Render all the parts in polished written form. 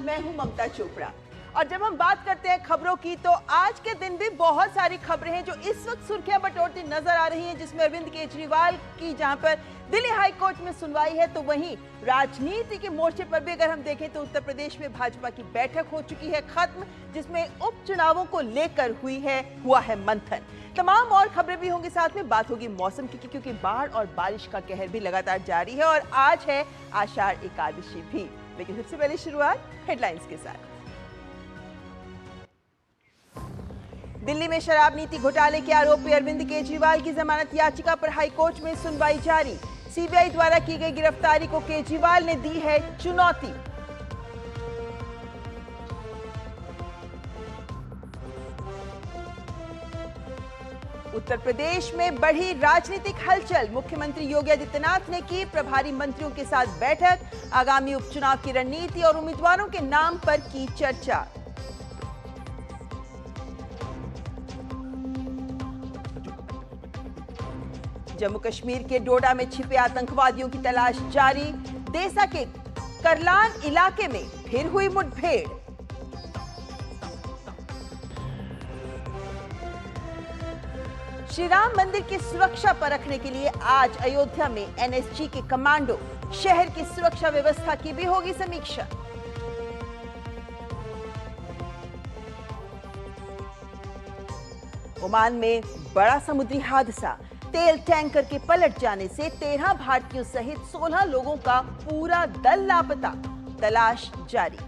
मैं हूं ममता चोपड़ा। और जब हम बात करते हैं खबरों की, तो आज के दिन भी बहुत सारी खबरें हैं जो इस वक्त सुर्खियां बटोरती नजर आ रही हैं, जिसमें अरविंद केजरीवाल की जहां पर दिल्ली हाई कोर्ट में सुनवाई है, तो वहीं राजनीति के मोर्चे पर भी अगर हम देखें तो उत्तर प्रदेश में भाजपा की बैठक हो चुकी है खत्म, जिसमें उपचुनावों को लेकर हुआ है मंथन। तमाम और खबरें भी होंगी, साथ में बात होगी मौसम की, क्योंकि बाढ़ और बारिश का कहर भी लगातार जारी है और आज है आषाढ़ एकादशी भी। लेकिन सबसे पहले शुरुआत हेडलाइंस के साथ। दिल्ली में शराब नीति घोटाले के आरोपी अरविंद केजरीवाल की जमानत याचिका पर हाईकोर्ट में सुनवाई जारी। सीबीआई द्वारा की गई गिरफ्तारी को केजरीवाल ने दी है चुनौती। उत्तर प्रदेश में बढ़ी राजनीतिक हलचल। मुख्यमंत्री योगी आदित्यनाथ ने की प्रभारी मंत्रियों के साथ बैठक। आगामी उपचुनाव की रणनीति और उम्मीदवारों के नाम पर की चर्चा। जम्मू कश्मीर के डोडा में छिपे आतंकवादियों की तलाश जारी। देसा के करलान इलाके में फिर हुई मुठभेड़। श्री राम मंदिर की सुरक्षा पर रखने के लिए आज अयोध्या में एनएसजी के कमांडो। शहर की सुरक्षा व्यवस्था की भी होगी समीक्षा। ओमान में बड़ा समुद्री हादसा। तेल टैंकर के पलट जाने से 13 भारतीयों सहित 16 लोगों का पूरा दल लापता। तलाश जारी।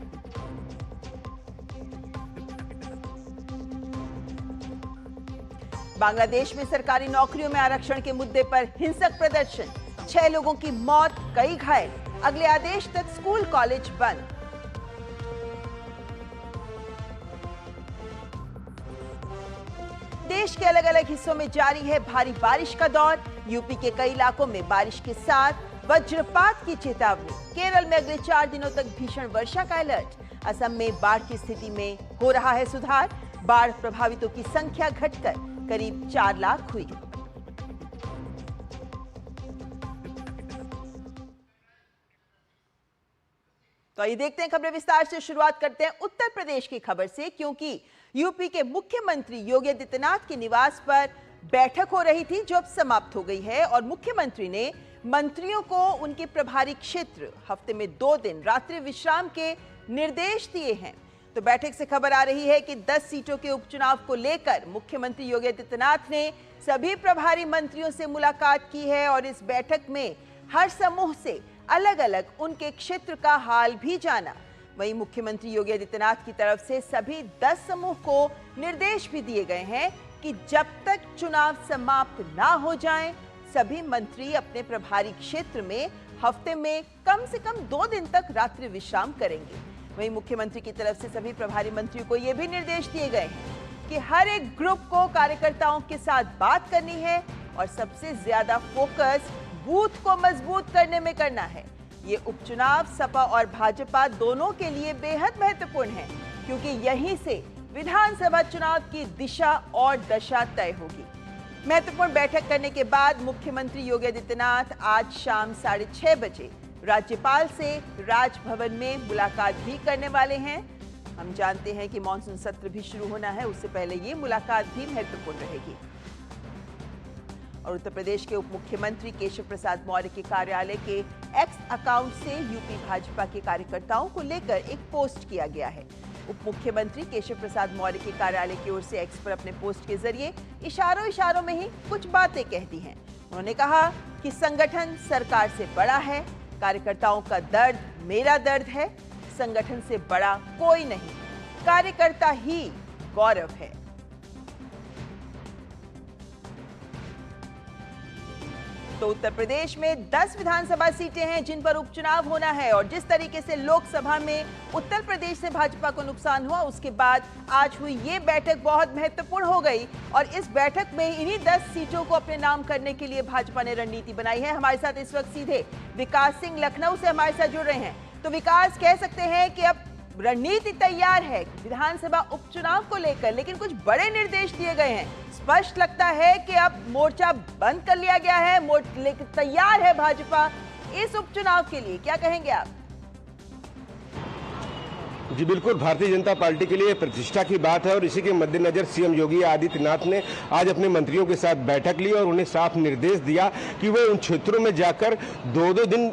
बांग्लादेश में सरकारी नौकरियों में आरक्षण के मुद्दे पर हिंसक प्रदर्शन। 6 लोगों की मौत, कई घायल। अगले आदेश तक स्कूल कॉलेज बंद। देश के अलग अलग हिस्सों में जारी है भारी बारिश का दौर। यूपी के कई इलाकों में बारिश के साथ वज्रपात की चेतावनी। केरल में अगले 4 दिनों तक भीषण वर्षा का अलर्ट। असम में बाढ़ की स्थिति में हो रहा है सुधार। बाढ़ प्रभावितों की संख्या घटकर करीब 4 लाख हुई। तो आइए देखते हैं खबरें विस्तार से। शुरुआत करते हैं उत्तर प्रदेश की खबर से, क्योंकि यूपी के मुख्यमंत्री योगी आदित्यनाथ के निवास पर बैठक हो रही थी, जो अब समाप्त हो गई है। और मुख्यमंत्री ने मंत्रियों को उनके प्रभारी क्षेत्र हफ्ते में 2 दिन रात्रि विश्राम के निर्देश दिए हैं। तो बैठक से खबर आ रही है कि 10 सीटों के उपचुनाव को लेकर मुख्यमंत्री योगी आदित्यनाथ ने सभी प्रभारी मंत्रियों से मुलाकात की है और इस बैठक में हर समूह से अलग अलग उनके क्षेत्र का हाल भी जाना। वहीं मुख्यमंत्री योगी आदित्यनाथ की तरफ से सभी 10 समूह को निर्देश भी दिए गए हैं कि जब तक चुनाव समाप्त ना हो जाएं, सभी मंत्री अपने प्रभारी क्षेत्र में हफ्ते में कम से कम 2 दिन तक रात्रि विश्राम करेंगे। वहीं मुख्यमंत्री की तरफ से सभी प्रभारी मंत्रियों को यह भी निर्देश दिए गए हैं कि हर एक ग्रुप को कार्यकर्ताओं के साथ बात करनी है और सबसे ज्यादा फोकस बूथ को मजबूत करने में करना है। ये उपचुनाव सपा और भाजपा दोनों के लिए बेहद महत्वपूर्ण है, क्योंकि यहीं से विधानसभा चुनाव की दिशा और दशा तय होगी। महत्वपूर्ण बैठक करने के बाद मुख्यमंत्री योगी आदित्यनाथ आज शाम 6:30 बजे राज्यपाल से राजभवन में मुलाकात भी करने वाले हैं। हम जानते हैं कि मॉनसून सत्र भी शुरू होना है, उससे पहले ये मुलाकात भी महत्वपूर्ण रहेगी। और उत्तर प्रदेश के उप मुख्यमंत्री केशव प्रसाद मौर्य के कार्यालय के एक्स अकाउंट से यूपी भाजपा के कार्यकर्ताओं को लेकर एक पोस्ट किया गया है। उप मुख्यमंत्री केशव प्रसाद मौर्य के कार्यालय की ओर से एक्स पर अपने पोस्ट के जरिए इशारों में ही कुछ बातें कह दी हैं। उन्होंने कहा कि संगठन सरकार से बड़ा है, कार्यकर्ताओं का दर्द मेरा दर्द है, संगठन से बड़ा कोई नहीं, कार्यकर्ता ही गौरव है। तो उत्तर प्रदेश में 10 विधानसभा सीटें हैं जिन पर उपचुनाव होना है, और जिस तरीके से लोकसभा में उत्तर प्रदेश से भाजपा को नुकसान हुआ, उसके बाद आज हुई ये बैठक बहुत महत्वपूर्ण हो गई। और इस बैठक में इन्हीं 10 सीटों को अपने नाम करने के लिए भाजपा ने रणनीति बनाई है। हमारे साथ इस वक्त सीधे विकास सिंह लखनऊ से हमारे साथ जुड़ रहे हैं। तो विकास, कह सकते हैं कि अब रणनीति तैयार है विधानसभा उपचुनाव को लेकर, लेकिन कुछ बड़े निर्देश दिए गए हैं। स्पष्ट लगता है कि अब मोर्चा बंद कर लिया गया है, लेकिन तैयार है भाजपा इस उपचुनाव के लिए। क्या कहेंगे आप? जी बिल्कुल, भारतीय जनता पार्टी के लिए प्रतिष्ठा की बात है और इसी के मद्देनजर सीएम योगी आदित्यनाथ ने आज अपने मंत्रियों के साथ बैठक ली और उन्हें साफ निर्देश दिया कि वे उन क्षेत्रों में जाकर 2-2 दिन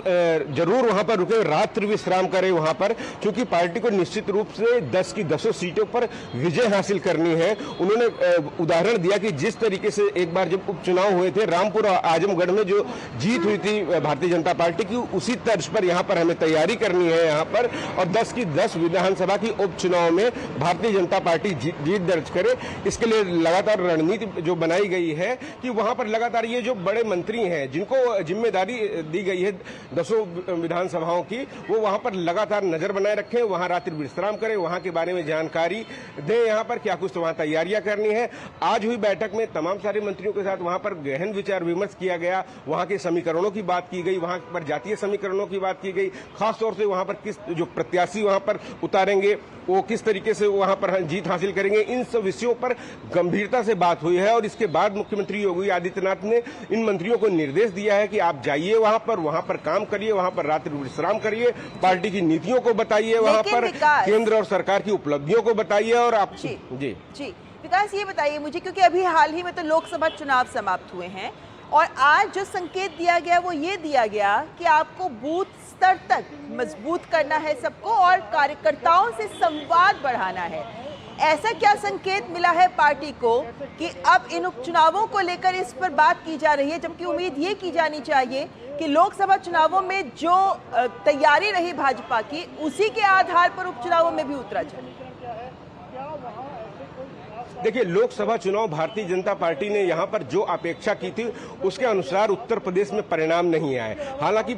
जरूर वहां पर रुके, रात्रि विश्राम करें वहां पर, क्योंकि पार्टी को निश्चित रूप से 10 की 10 सीटों पर विजय हासिल करनी है। उन्होंने उदाहरण दिया कि जिस तरीके से एक बार जब उपचुनाव हुए थे रामपुर और आजमगढ़ में जो जीत हुई थी भारतीय जनता पार्टी की, उसी तर्ज पर यहाँ पर हमें तैयारी करनी है यहाँ पर, और 10 की 10 विधानसभा की उपचुनाव में भारतीय जनता पार्टी जीत दर्ज करे। इसके लिए लगातार रणनीति जो बनाई गई है कि वहां पर लगातार ये जो बड़े मंत्री हैं जिनको जिम्मेदारी दी गई है 10 विधानसभाओं की, वो वहां पर लगातार नजर बनाए रखें, वहां रात्रि विश्राम करें, वहां के बारे में जानकारी दें, यहाँ पर क्या कुछ वहां तैयारियां करनी है। आज हुई बैठक में तमाम सारे मंत्रियों के साथ वहां पर गहन विचार विमर्श किया गया, वहां के समीकरणों की बात की गई, वहां पर जातीय समीकरणों की बात की गई, खासतौर से वहां पर किस जो प्रत्याशी वहां पर उतारेंगे वो किस तरीके से वहां पर जीत हासिल करेंगे, इन सब विषयों पर गंभीरता से बात हुई है। और इसके बाद मुख्यमंत्री योगी आदित्यनाथ ने इन मंत्रियों को निर्देश दिया है कि आप जाइए वहां पर काम करिए, वहां पर रात्रि विश्राम करिए, पार्टी की नीतियों को बताइए, वहां पर केंद्र और सरकार की उपलब्धियों को बताइए। और आप जी विकास ये बताइए मुझे, क्योंकि अभी हाल ही में तो लोकसभा चुनाव समाप्त हुए हैं और आज जो संकेत दिया गया वो ये दिया गया कि आपको बूथ स्तर तक मजबूत करना है सबको और कार्यकर्ताओं से संवाद बढ़ाना है। ऐसा क्या संकेत मिला है पार्टी को कि अब इन उपचुनावों को लेकर इस पर बात की जा रही है, जबकि उम्मीद ये की जानी चाहिए कि लोकसभा चुनावों में जो तैयारी रही भाजपा की उसी के आधार पर उपचुनावों में भी उतरा जाए? देखिए, लोकसभा चुनाव भारतीय जनता पार्टी ने यहां पर जो अपेक्षा की थी उसके अनुसार उत्तर प्रदेश में परिणाम नहीं आए। हालांकि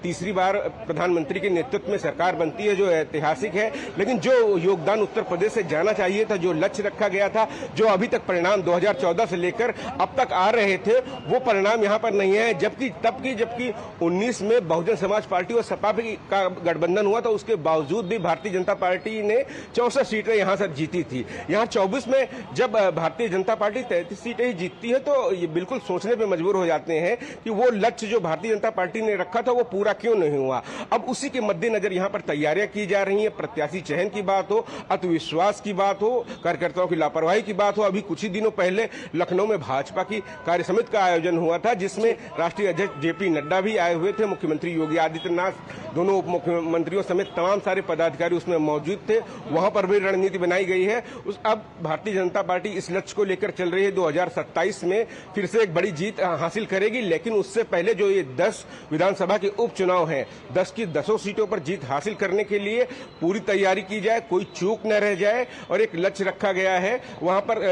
तीसरी बार प्रधानमंत्री के नेतृत्व में सरकार बनती है जो ऐतिहासिक है, लेकिन जो योगदान उत्तर प्रदेश से जाना चाहिए था, जो लक्ष्य रखा गया था, जो अभी तक परिणाम 2014 से लेकर अब तक आ रहे थे, वो परिणाम यहां पर नहीं है। जबकि 19 में बहुजन समाज पार्टी और सपा का गठबंधन हुआ था, उसके बावजूद भी भारतीय जनता पार्टी ने 64 सीटें यहां से जीती थी। यहां 24 में जब भारतीय जनता पार्टी 33 सीटें ही जीतती है तो ये बिल्कुल सोचने पे मजबूर हो जाते हैं कि वो लक्ष्य जो भारतीय जनता पार्टी ने रखा था वो पूरा क्यों नहीं हुआ। अब उसी के मद्देनजर यहाँ पर तैयारियां की जा रही हैं। प्रत्याशी चयन की बात हो, आत्मविश्वास की बात हो, कार्यकर्ताओं की लापरवाही की बात हो। अभी कुछ ही दिनों पहले लखनऊ में भाजपा की कार्य समिति का आयोजन हुआ था, जिसमें राष्ट्रीय अध्यक्ष जेपी नड्डा भी आए हुए थे, मुख्यमंत्री योगी आदित्यनाथ, दोनों उप मुख्यमंत्रियों समेत तमाम सारे पदाधिकारी उसमें मौजूद थे। वहां पर भी रणनीति बनाई गई है। अब भारतीय जनता पार्टी इस लक्ष्य को लेकर चल रही है, 2027 में फिर से एक बड़ी जीत हासिल करेगी। लेकिन उससे पहले जो ये 10 विधानसभा के उपचुनाव हैं, 10 की 10 सीटों पर जीत हासिल करने के लिए पूरी तैयारी की जाए, कोई चूक न रह जाए। और एक लक्ष्य रखा गया है, वहां पर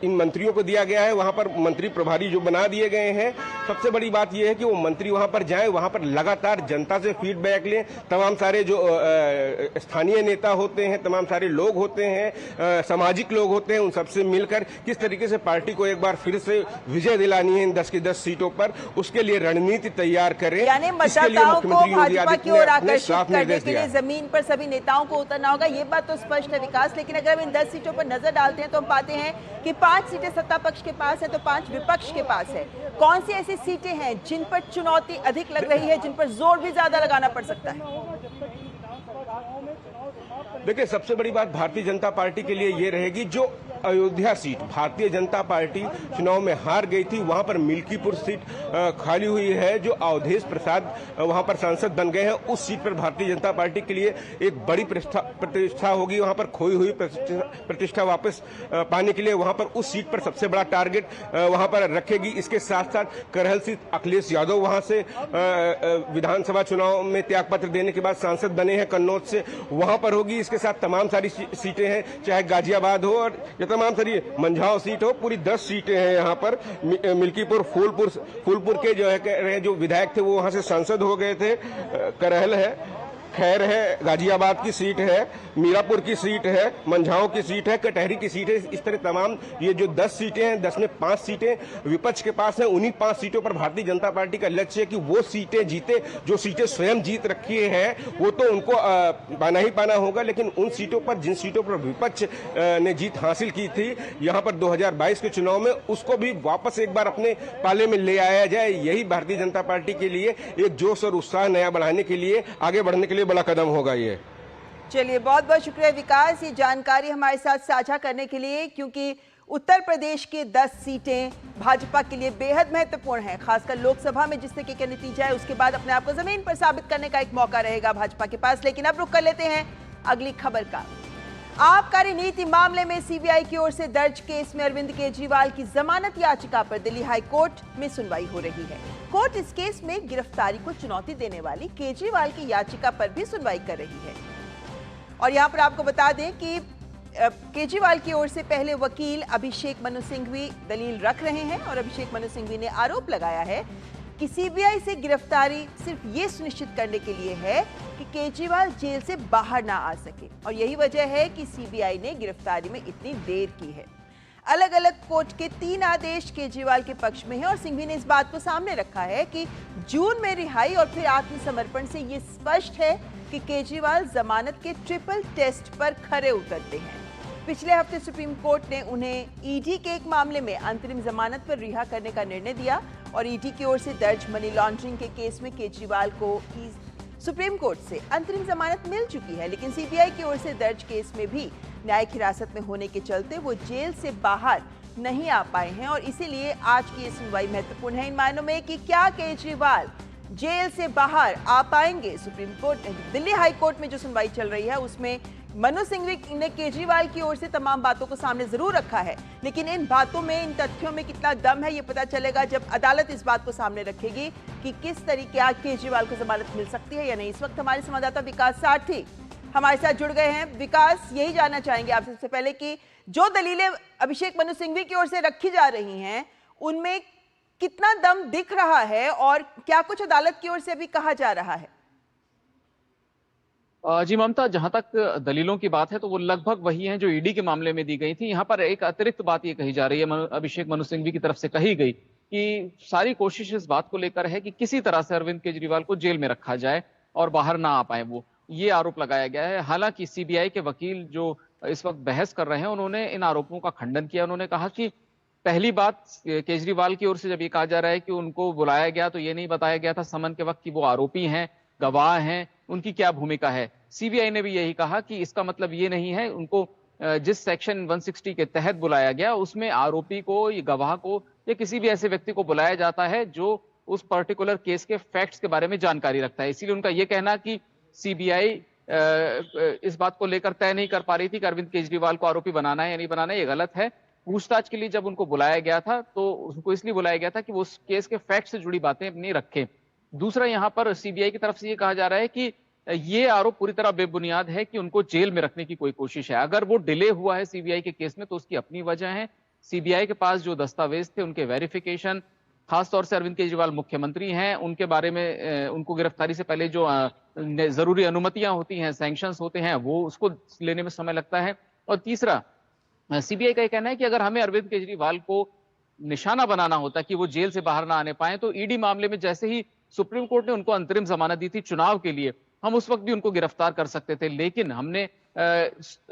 इन मंत्रियों को दिया गया है, वहां पर मंत्री प्रभारी जो बना दिए गए हैं। सबसे बड़ी बात यह है कि वो मंत्री वहां पर जाएं, वहां पर लगातार जनता से फीडबैक लें। तमाम सारे जो स्थानीय नेता होते हैं, तमाम सारे लोग होते हैं, सामाजिक लोग होते हैं, उन सबसे मिलकर किस तरीके से पार्टी को एक बार फिर से विजय दिलानी है इन 10 की 10 सीटों पर, उसके लिए रणनीति तैयार करें। यानी मतदाताओं को भाजपा की ओर आकर्षित करने के लिए जमीन पर सभी नेताओं को उतरना होगा, ये बात तो स्पष्ट है विकास। लेकिन अगर हम इन 10 सीटों पर नजर डालते हैं तो हम पाते हैं कि 5 सीटें सत्ता पक्ष के पास है तो 5 विपक्ष के पास है। कौन सी ऐसी सीटें हैं जिन पर चुनौती अधिक लग रही है, जिन पर जोर भी ज्यादा लगाना पड़ सकता है? देखिए, सबसे बड़ी बात भारतीय जनता पार्टी के लिए ये रहेगी, जो अयोध्या सीट भारतीय जनता पार्टी चुनाव में हार गई थी, वहां पर मिल्कीपुर सीट खाली हुई है, जो अवधेश प्रसाद वहां पर सांसद बन गए हैं। उस सीट पर भारतीय जनता पार्टी के लिए एक बड़ी प्रतिष्ठा होगी। वहां पर खोई हुई प्रतिष्ठा वापस पाने के लिए वहां पर उस सीट पर सबसे बड़ा टारगेट वहां पर रखेगी। इसके साथ साथ करहल सीट अखिलेश यादव वहां से विधानसभा चुनाव में त्यागपत्र देने के बाद सांसद बने हैं कन्नौज से, वहां पर होगी। इसके साथ तमाम सारी सीटें हैं, चाहे गाजियाबाद हो और तमाम सारी मंझाव सीट हो, पूरी 10 सीटें हैं यहाँ पर। मिल्कीपुर फूलपुर के जो है जो विधायक थे वो वहां से सांसद हो गए थे। करहल है, खैर है, गाजियाबाद की सीट है, मीरापुर की सीट है, मंझाओं की सीट है, कटहरी की सीट है। इस तरह तमाम ये जो 10 सीटें हैं, 10 में 5 सीटें विपक्ष के पास हैं। उन्हीं 5 सीटों पर भारतीय जनता पार्टी का लक्ष्य है कि वो सीटें जीते जो सीटें स्वयं जीत रखी हैं, वो तो उनको पाना ही पाना होगा। लेकिन उन सीटों पर, जिन सीटों पर विपक्ष ने जीत हासिल की थी यहाँ पर 2022 के चुनाव में, उसको भी वापस एक बार अपने पाले में ले आया जाए। यही भारतीय जनता पार्टी के लिए एक जोश और उत्साह नया बढ़ाने के लिए, आगे बढ़ने के लिए बड़ा कदम होगा ये। चलिए, बहुत बहुत शुक्रिया विकास, ये जानकारी हमारे साथ साझा करने के लिए, क्योंकि उत्तर प्रदेश के 10 सीटें भाजपा के लिए बेहद महत्वपूर्ण हैं। खासकर लोकसभा में जिस तरीके का नतीजा है उसके बाद अपने आप को जमीन पर साबित करने का एक मौका रहेगा भाजपा के पास। लेकिन अब रुख कर लेते हैं अगली खबर का। आबकारी नीति मामले में सीबीआई की ओर से दर्ज केस में अरविंद केजरीवाल की जमानत याचिका पर दिल्ली हाई कोर्ट में सुनवाई हो रही है। कोर्ट इस केस में गिरफ्तारी को चुनौती देने वाली केजरीवाल की याचिका पर भी सुनवाई कर रही है। और यहां पर आपको बता दें कि केजरीवाल की ओर से पहले वकील अभिषेक मनु सिंघवी दलील रख रहे हैं और अभिषेक मनु सिंघवी ने आरोप लगाया है कि सीबीआई से गिरफ्तारी सिर्फ ये सुनिश्चित करने के लिए है कि केजरीवाल जेल से बाहर ना आ सके, और यही वजह है कि सीबीआई ने गिरफ्तारी में इतनी देर की है। अलग अलग कोर्ट के 3 आदेश केजरीवाल के पक्ष में है और सिंघवी ने इस बात को सामने रखा है कि जून में रिहाई और फिर आत्मसमर्पण से ये स्पष्ट है कि केजरीवाल जमानत के ट्रिपल टेस्ट पर खरे उतरते हैं। पिछले हफ्ते सुप्रीम कोर्ट ने उन्हें ईडी के एक मामले में अंतरिम जमानत पर रिहा करने का निर्णय दिया और ईडी की ओर से दर्ज मनी लॉन्ड्रिंग के केस में केजरीवाल को सुप्रीम कोर्ट से अंतरिम जमानत मिल चुकी है। लेकिन सीबीआई की ओर से दर्ज केस में भी न्यायिक हिरासत में होने के चलते वो जेल से बाहर नहीं आ पाए हैं और इसीलिए आज की ये सुनवाई महत्वपूर्ण है इन मायनों में कि क्या केजरीवाल जेल से बाहर आ पाएंगे। Supreme court Delhi high court में जो सुनवाई चल रही है उसमें मनु सिंघवी ने केजरीवाल की ओर से तमाम बातों को सामने जरूर रखा है, लेकिन इन बातों में, इन तथ्यों में कितना दम है ये पता चलेगा जब अदालत इस बात को सामने रखेगी कि किस तरीके आज केजरीवाल को जमानत मिल सकती है या नहीं। इस वक्त हमारे संवाददाता विकास सारथी हमारे साथ जुड़ गए हैं। विकास, यही जानना चाहेंगे आपसे सबसे पहले कि जो दलीलें अभिषेक मनु सिंघवी की ओर से रखी जा रही हैं उनमें कितना दम दिख रहा है और क्या कुछ अदालत की ओर से अभी कहा जा रहा है? जी ममता, जहां तक दलीलों की बात है तो वो लगभग वही हैं जो ईडी के मामले में दी गई थी। यहाँ पर एक अतिरिक्त बात ये कही जा रही है, अभिषेक मनु सिंघवी की तरफ से कही गई कि सारी कोशिश इस बात को लेकर है कि किसी तरह से अरविंद केजरीवाल को जेल में रखा जाए और बाहर ना आ पाए, वो ये आरोप लगाया गया है। हालांकि सीबीआई के वकील जो इस वक्त बहस कर रहे हैं उन्होंने इन आरोपों का खंडन किया। उन्होंने कहा कि पहली बात, केजरीवाल की ओर से जब ये कहा जा रहा है कि उनको बुलाया गया तो ये नहीं बताया गया था समन के वक्त कि वो आरोपी हैं, गवाह हैं, उनकी क्या भूमिका है। सीबीआई ने भी यही कहा कि इसका मतलब ये नहीं है, उनको जिस सेक्शन 160 के तहत बुलाया गया उसमें आरोपी को, ये गवाह को या किसी भी ऐसे व्यक्ति को बुलाया जाता है जो उस पर्टिकुलर केस के फैक्ट्स के बारे में जानकारी रखता है। इसीलिए उनका ये कहना कि सीबीआई इस बात को लेकर तय नहीं कर पा रही थी कि अरविंद केजरीवाल को आरोपी बनाना है या नहीं बनाना है, ये गलत है। पूछताछ के लिए जब उनको बुलाया गया था तो उनको इसलिए बुलाया गया था कि वो उस केस के फैक्ट से जुड़ी बातें अपनी रखें। दूसरा, यहाँ पर सीबीआई की तरफ से ये कहा जा रहा है कि ये आरोप पूरी तरह बेबुनियाद है कि उनको जेल में रखने की कोई कोशिश है। अगर वो डिले हुआ है सीबीआई के केस में तो उसकी अपनी वजह है। सीबीआई के पास जो दस्तावेज थे उनके वेरिफिकेशन, खासतौर से अरविंद केजरीवाल मुख्यमंत्री हैं, उनके बारे में उनको गिरफ्तारी से पहले जो जरूरी अनुमतियां होती हैं, सैंक्शंस होते हैं, वो उसको लेने में समय लगता है। और तीसरा, सीबीआई का यह कहना है कि अगर हमें अरविंद केजरीवाल को निशाना बनाना होता कि वो जेल से बाहर ना आने पाए तो ईडी मामले में जैसे ही सुप्रीम कोर्ट ने उनको अंतरिम जमानत दी थी चुनाव के लिए, हम उस वक्त भी उनको गिरफ्तार कर सकते थे। लेकिन हमने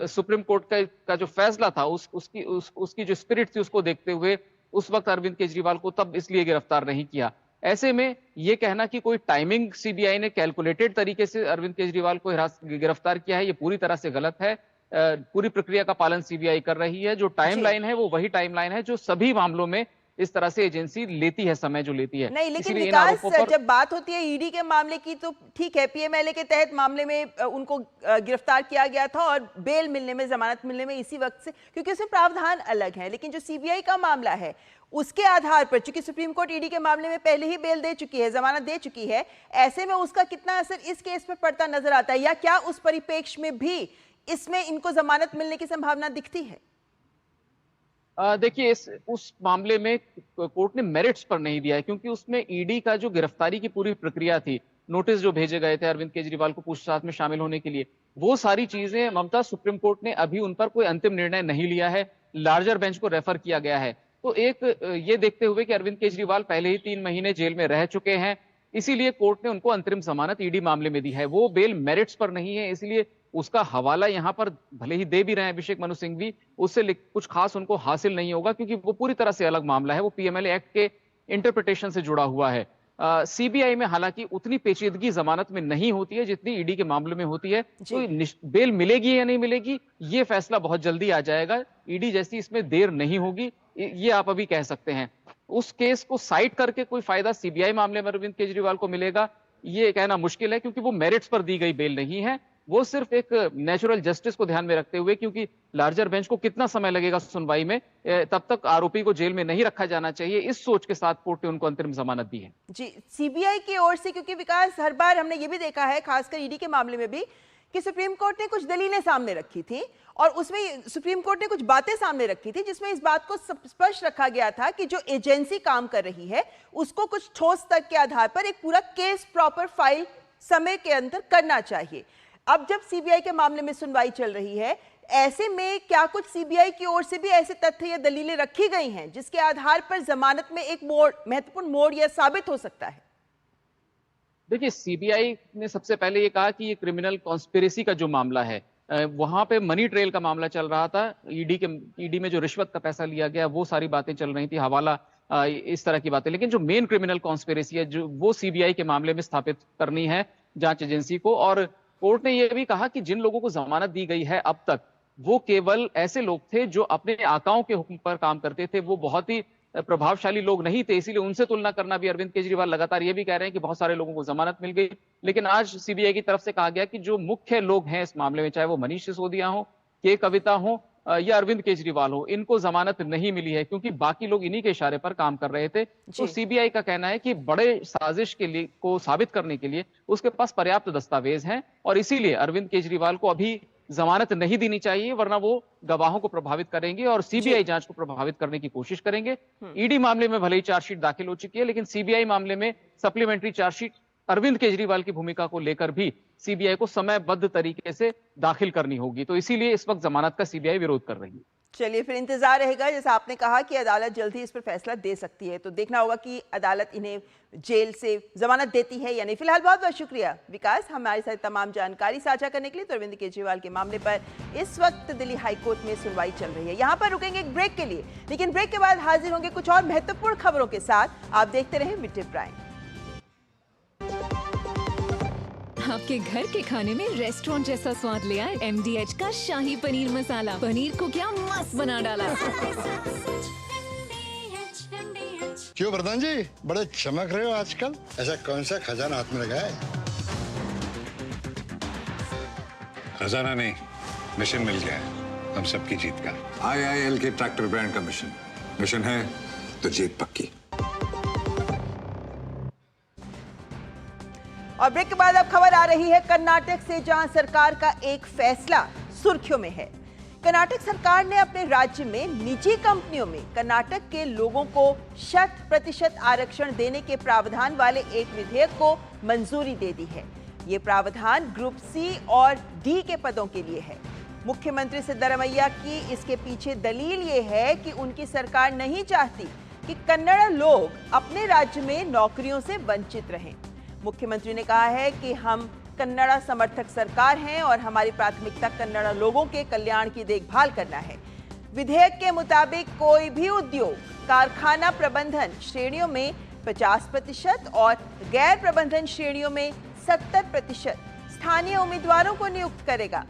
सुप्रीम कोर्ट का जो फैसला था उसकी जो स्पिरिट थी उसको देखते हुए उस वक्त अरविंद केजरीवाल को तब इसलिए गिरफ्तार नहीं किया। ऐसे में ये कहना कि कोई टाइमिंग सीबीआई ने कैलकुलेटेड तरीके से अरविंद केजरीवाल को गिरफ्तार किया है, ये पूरी तरह से गलत है। पूरी प्रक्रिया का पालन सीबीआई कर रही है। जो टाइमलाइन है वो वही टाइमलाइन है जो सभी मामलों में इस तरह से एजेंसी लेती है, समय जो लेती है। नहीं, लेकिन विकास, जब बात होती है ईडी के मामले की तो ठीक है, पीएमएलए के तहत मामले में उनको गिरफ्तार किया गया था और बेल मिलने में, जमानत मिलने में इसी वक्त से, क्योंकि उसमें प्रावधान अलग है। लेकिन जो सीबीआई का मामला है उसके आधार पर, चूंकि सुप्रीम कोर्ट ईडी के मामले में पहले ही बेल दे चुकी है, जमानत दे चुकी है, ऐसे में उसका कितना असर इस केस पर पड़ता नजर आता है, या क्या उस परिप्रेक्ष्य में भी इसमें इनको जमानत मिलने की संभावना दिखती है? देखिए, उस मामले में कोर्ट ने मेरिट्स पर नहीं दिया है क्योंकि उसमें ईडी का जो गिरफ्तारी की पूरी प्रक्रिया थी, नोटिस जो भेजे गए थे अरविंद केजरीवाल को पूछताछ में शामिल होने के लिए, वो सारी चीजें ममता सुप्रीम कोर्ट ने अभी उन पर कोई अंतिम निर्णय नहीं लिया है, लार्जर बेंच को रेफर किया गया है। तो एक ये देखते हुए कि अरविंद केजरीवाल पहले ही 3 महीने जेल में रह चुके हैं, इसीलिए कोर्ट ने उनको अंतरिम जमानत ईडी मामले में दी है। वो बेल मेरिट्स पर नहीं है, इसलिए उसका हवाला यहां पर भले ही दे भी रहे हैं अभिषेक मनु सिंघवी, उससे कुछ खास उनको हासिल नहीं होगा क्योंकि वो पूरी तरह से अलग मामला है। वो पीएमएलए एक्ट के इंटरप्रिटेशन से जुड़ा हुआ है। सीबीआई में हालांकि उतनी पेचीदगी जमानत में नहीं होती है जितनी ईडी के मामले में होती है। तो बेल मिलेगी या नहीं मिलेगी, ये फैसला बहुत जल्दी आ जाएगा। ईडी जैसी इसमें देर नहीं होगी, ये आप अभी कह सकते हैं। उस केस को साइड करके कोई फायदा सीबीआई मामले में अरविंद केजरीवाल को मिलेगा, ये कहना मुश्किल है, क्योंकि वो मेरिट्स पर दी गई बेल नहीं है। वो सिर्फ एक नेचुरल जस्टिस को ध्यान में रखते हुए, क्योंकि लार्जर बेंच को कितना समय लगेगा सुनवाई में, तब तक आरोपी को जेल में नहीं रखा जाना चाहिए, इस सोच के साथ कोर्ट ने उनको अंतरिम जमानत दी है। जी, सीबीआई की ओर से, क्योंकि विकास हर बार हमने ये भी देखा है, खासकर ईडी के मामले में भी, कि सुप्रीम कोर्ट ने कुछ दलीलें सामने रखी थी और उसमें सुप्रीम कोर्ट ने कुछ बातें सामने रखी थी जिसमें इस बात को स्पष्ट रखा गया था कि जो एजेंसी काम कर रही है उसको कुछ ठोस तर्क के आधार पर एक पूरा केस प्रॉपर फाइल समय के अंदर करना चाहिए। अब जब सीबीआई के मामले में सुनवाई चल रही है, ऐसे में क्या कुछ सीबीआई की ओर से भी ऐसे तथ्य या दलीलें रखी गई हैं जिसके आधार पर जमानत में एक महत्वपूर्ण मोड़ यह साबित हो सकता है? देखिए, सीबीआई ने सबसे पहले ये कहा कि ये क्रिमिनल कॉन्स्पिरेसी का जो मामला है, वहां पे मनी ट्रेल का मामला चल रहा था, ईडी में जो रिश्वत का पैसा लिया गया वो सारी बातें चल रही थी, हवाला, इस तरह की बातें। लेकिन जो मेन क्रिमिनल कॉन्स्पिरेसी है, जो वो सीबीआई के मामले में स्थापित करनी है जांच एजेंसी को। और कोर्ट ने यह भी कहा कि जिन लोगों को जमानत दी गई है अब तक, वो केवल ऐसे लोग थे जो अपने आकाओं के हुक्म पर काम करते थे, वो बहुत ही प्रभावशाली लोग नहीं थे, इसीलिए उनसे तुलना करना भी, अरविंद केजरीवाल लगातार ये भी कह रहे हैं कि बहुत सारे लोगों को जमानत मिल गई। लेकिन आज सीबीआई की तरफ से कहा गया कि जो मुख्य लोग हैं इस मामले में, चाहे वो मनीष सिसोदिया हो, के कविता हो या अरविंद केजरीवाल हो, इनको जमानत नहीं मिली है क्योंकि बाकी लोग इन्हीं के इशारे पर काम कर रहे थे। तो सीबीआई का कहना है कि बड़े साजिश के लिए को साबित करने के लिए उसके पास पर्याप्त दस्तावेज हैं और इसीलिए अरविंद केजरीवाल को अभी जमानत नहीं देनी चाहिए, वरना वो गवाहों को प्रभावित करेंगे और सीबीआई जांच को प्रभावित करने की कोशिश करेंगे। ईडी मामले में भले ही चार्जशीट दाखिल हो चुकी है, लेकिन सीबीआई मामले में सप्लीमेंट्री चार्जशीट अरविंद केजरीवाल की भूमिका को लेकर भी सीबीआई को समयबद्ध तरीके से दाखिल करनी होगी। तो इसीलिए इस वक्त जमानत का सीबीआई विरोध कर रही है। चलिए, फिर इंतजार रहेगा। जैसा आपने कहा कि अदालत जल्द ही इस पर फैसला दे सकती है, तो देखना होगा कि अदालत इन्हें जेल से जमानत देती है या नहीं। फिलहाल बहुत बहुत शुक्रिया विकास, हमारे साथ तमाम जानकारी साझा करने के लिए। तो अरविंद केजरीवाल के मामले पर इस वक्त दिल्ली हाईकोर्ट में सुनवाई चल रही है। यहाँ पर रुकेंगे एक ब्रेक के लिए, लेकिन ब्रेक के बाद हाजिर होंगे कुछ और महत्वपूर्ण खबरों के साथ। आप देखते रहें मिड डे प्राइम। आपके घर के खाने में रेस्टोरेंट जैसा स्वाद ले आए MDH का शाही पनीर मसाला। पनीर को क्या मस्त बना डाला। क्यों प्रधान जी, बड़े चमक रहे हो आजकल, ऐसा कौन सा खजाना हाथ में लगा है? खजाना नहीं, मिशन मिल गया है हम सबकी जीत का। IIL के ट्रैक्टर ब्रांड का मिशन है तो जीत पक्की। और ब्रेक के बाद अब खबर आ रही है कर्नाटक से, जहां सरकार का एक फैसला सुर्खियों में है। कर्नाटक सरकार ने अपने राज्य में निजी कंपनियों में कर्नाटक के लोगों को 100% आरक्षण देने के प्रावधान वाले एक विधेयक को मंजूरी दे दी है। ये प्रावधान ग्रुप C और D के पदों के लिए है। मुख्यमंत्री सिद्धरामैया की इसके पीछे दलील ये है कि उनकी सरकार नहीं चाहती कि कन्नड़ लोग अपने राज्य में नौकरियों से वंचित रहें। मुख्यमंत्री ने कहा है कि हम कन्नड़ा समर्थक सरकार हैं और हमारी प्राथमिकता कन्नड़ा लोगों के कल्याण की देखभाल करना है। विधेयक के मुताबिक कोई भी उद्योग कारखाना प्रबंधन श्रेणियों में 50% और गैर प्रबंधन श्रेणियों में 70% स्थानीय उम्मीदवारों को नियुक्त करेगा।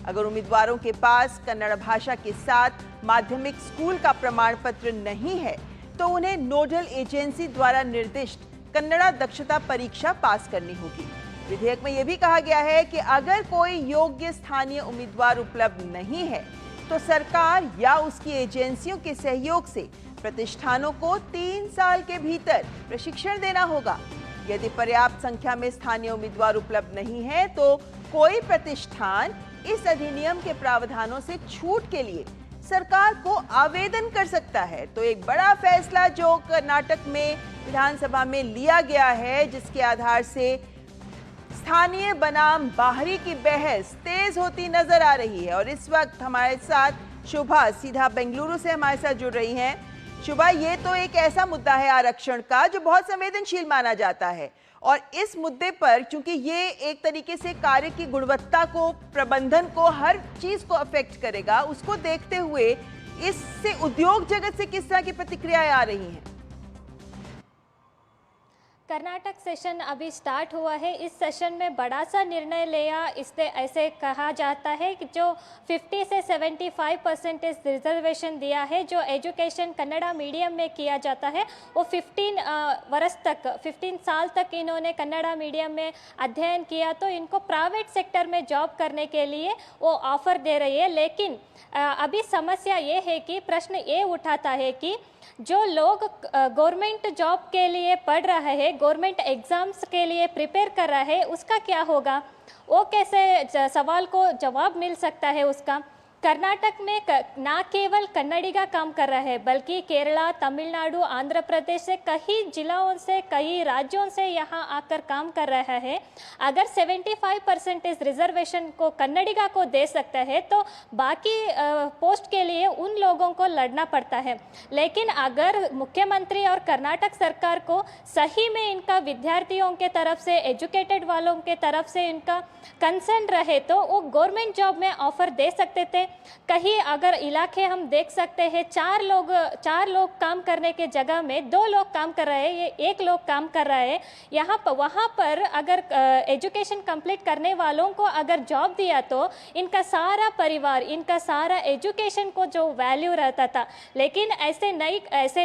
अगर उम्मीदवारों के पास कन्नड़ भाषा के साथ माध्यमिक स्कूल का प्रमाण पत्र नहीं है तो उन्हें नोडल एजेंसी द्वारा निर्दिष्ट कन्नड़ा दक्षता परीक्षा पास करनी होगी। विधेयक में यह भी कहा गया है कि अगर कोई योग्य स्थानीय उम्मीदवार उपलब्ध नहीं है तो सरकार या उसकी एजेंसियों के सहयोग से प्रतिष्ठानों को 3 साल के भीतर प्रशिक्षण देना होगा। यदि पर्याप्त संख्या में स्थानीय उम्मीदवार उपलब्ध नहीं है तो कोई प्रतिष्ठान इस अधिनियम के प्रावधानों से छूट के लिए सरकार को आवेदन कर सकता है। तो एक बड़ा फैसला जो कर्नाटक में विधानसभा में लिया गया है, जिसके आधार से स्थानीय बनाम बाहरी की बहस तेज होती नजर आ रही है। और इस वक्त हमारे साथ शुभा सीधा बेंगलुरु से हमारे साथ जुड़ रही हैं। शुभा, ये तो एक ऐसा मुद्दा है आरक्षण का जो बहुत संवेदनशील माना जाता है और इस मुद्दे पर चूंकि ये एक तरीके से कार्य की गुणवत्ता को, प्रबंधन को, हर चीज को अफेक्ट करेगा, उसको देखते हुए इससे उद्योग जगत से किस तरह की प्रतिक्रियाएं आ रही हैं? कर्नाटक सेशन अभी स्टार्ट हुआ है। इस सेशन में बड़ा सा निर्णय लिया। इससे ऐसे कहा जाता है कि जो 50 से 75% रिजर्वेशन दिया है, जो एजुकेशन कन्नड़ा मीडियम में किया जाता है, वो 15 साल तक इन्होंने कन्नड़ा मीडियम में अध्ययन किया तो इनको प्राइवेट सेक्टर में जॉब करने के लिए वो ऑफर दे रही है। लेकिन अभी समस्या ये है कि प्रश्न ये उठाता है कि जो लोग गवर्नमेंट जॉब के लिए पढ़ रहा है, गवर्नमेंट एग्जाम्स के लिए प्रिपेयर कर रहा है, उसका क्या होगा? वो कैसे सवाल को जवाब मिल सकता है उसका? कर्नाटक में ना केवल कन्नड़ी का काम कर रहा है बल्कि केरला, तमिलनाडु, आंध्र प्रदेश से कई जिलों से, कई राज्यों से यहाँ आकर काम कर रहा है। अगर 75% रिजर्वेशन को कन्नडिगा को दे सकता है तो बाकी पोस्ट के लिए उन लोगों को लड़ना पड़ता है। लेकिन अगर मुख्यमंत्री और कर्नाटक सरकार को सही में इनका विद्यार्थियों के तरफ से, एजुकेटेड वालों के तरफ से इनका कंसर्न रहे तो वो गवर्नमेंट जॉब में ऑफर दे सकते थे। कहीं अगर इलाके हम देख सकते हैं, चार लोग काम करने के जगह में 2 लोग काम कर रहे हैं, ये 1 लोग काम कर रहा है। यहाँ पर वहाँ पर अगर एजुकेशन कंप्लीट करने वालों को अगर जॉब दिया तो इनका सारा परिवार, इनका सारा एजुकेशन को जो वैल्यू रहता था, लेकिन ऐसे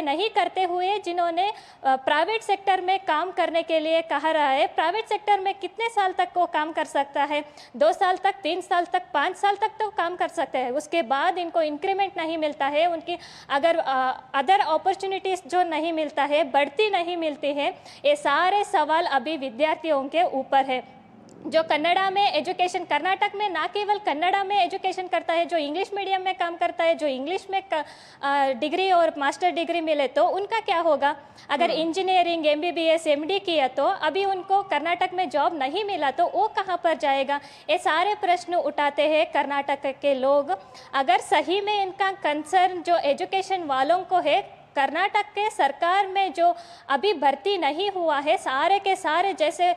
नहीं करते हुए जिन्होंने प्राइवेट सेक्टर में काम करने के लिए कहा रहा है। प्राइवेट सेक्टर में कितने साल तक वो काम कर सकता है? 2 साल तक, 3 साल तक, 5 साल तक तो काम कर सकते हैं। उसके बाद इनको इंक्रीमेंट नहीं मिलता है, उनकी अगर अदर अपॉर्चुनिटीज जो नहीं मिलता है, बढ़ती नहीं मिलती है। ये सारे सवाल अभी विद्यार्थियों के ऊपर है। जो कन्नड़ा में एजुकेशन, कर्नाटक में ना केवल कन्नड़ा में एजुकेशन करता है, जो इंग्लिश मीडियम में काम करता है, जो इंग्लिश में डिग्री और मास्टर डिग्री मिले तो उनका क्या होगा? अगर इंजीनियरिंग, MBBS, MD किया तो अभी उनको कर्नाटक में जॉब नहीं मिला तो वो कहाँ पर जाएगा? ये सारे प्रश्न उठाते हैं कर्नाटक के लोग। अगर सही में इनका कंसर्न जो एजुकेशन वालों को है, कर्नाटक के सरकार में जो अभी भर्ती नहीं हुआ है, सारे के सारे जैसे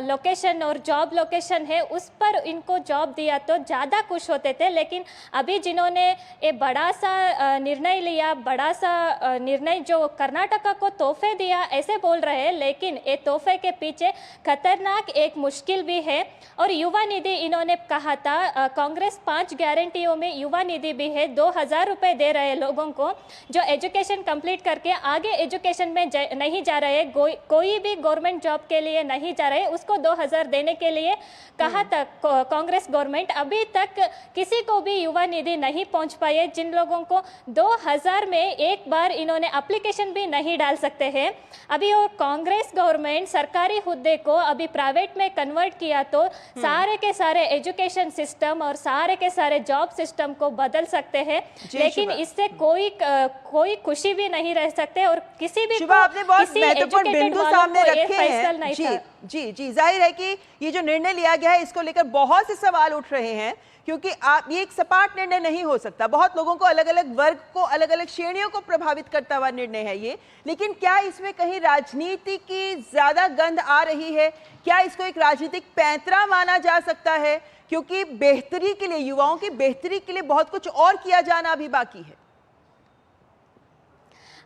लोकेशन और जॉब लोकेशन है उस पर इनको जॉब दिया तो ज़्यादा खुश होते थे। लेकिन अभी जिन्होंने ये बड़ा सा निर्णय लिया, बड़ा सा निर्णय जो कर्नाटक को तोहफे दिया ऐसे बोल रहे हैं, लेकिन ये तोहफे के पीछे खतरनाक एक मुश्किल भी है। और युवा निधि इन्होंने कहा था, कांग्रेस 5 गारंटियों में युवा निधि भी है। 2000 रुपये दे रहे लोगों को जो एजुकेशन कंप्लीट करके आगे एजुकेशन में नहीं जा रहे, कोई भी गवर्नमेंट जॉब के लिए नहीं जा रहे, उसको 2000 देने के लिए कहा था कांग्रेस गवर्नमेंट। अभी तक किसी को भी युवा निधि नहीं पहुंच पाए। जिन लोगों को 2000 में एक बार इन्होंने एप्लीकेशन भी नहीं डाल सकते हैं। अभी और कांग्रेस गवर्नमेंट सरकारी हुद्दे को अभी प्राइवेट में कन्वर्ट किया तो सारे के सारे एजुकेशन सिस्टम और सारे के सारे जॉब सिस्टम को बदल सकते हैं। लेकिन इससे कोई खुशी भी नहीं रह सकते और किसी भी आपने बहुत महत्वपूर्ण बिंदु सामने रखे हैं। जी, जाहिर है कि ये जो निर्णय लिया गया है इसको लेकर बहुत से सवाल उठ रहे हैं, क्योंकि ये एक सपाट निर्णय नहीं हो सकता। बहुत लोगों को, अलग अलग वर्ग को, अलग अलग श्रेणियों को प्रभावित करता हुआ निर्णय है ये। लेकिन क्या इसमें कहीं राजनीति की ज्यादा गंध आ रही है? क्या इसको एक राजनीतिक पैंतरा माना जा सकता है? क्योंकि बेहतरी के लिए, युवाओं की बेहतरी के लिए बहुत कुछ और किया जाना अभी बाकी है।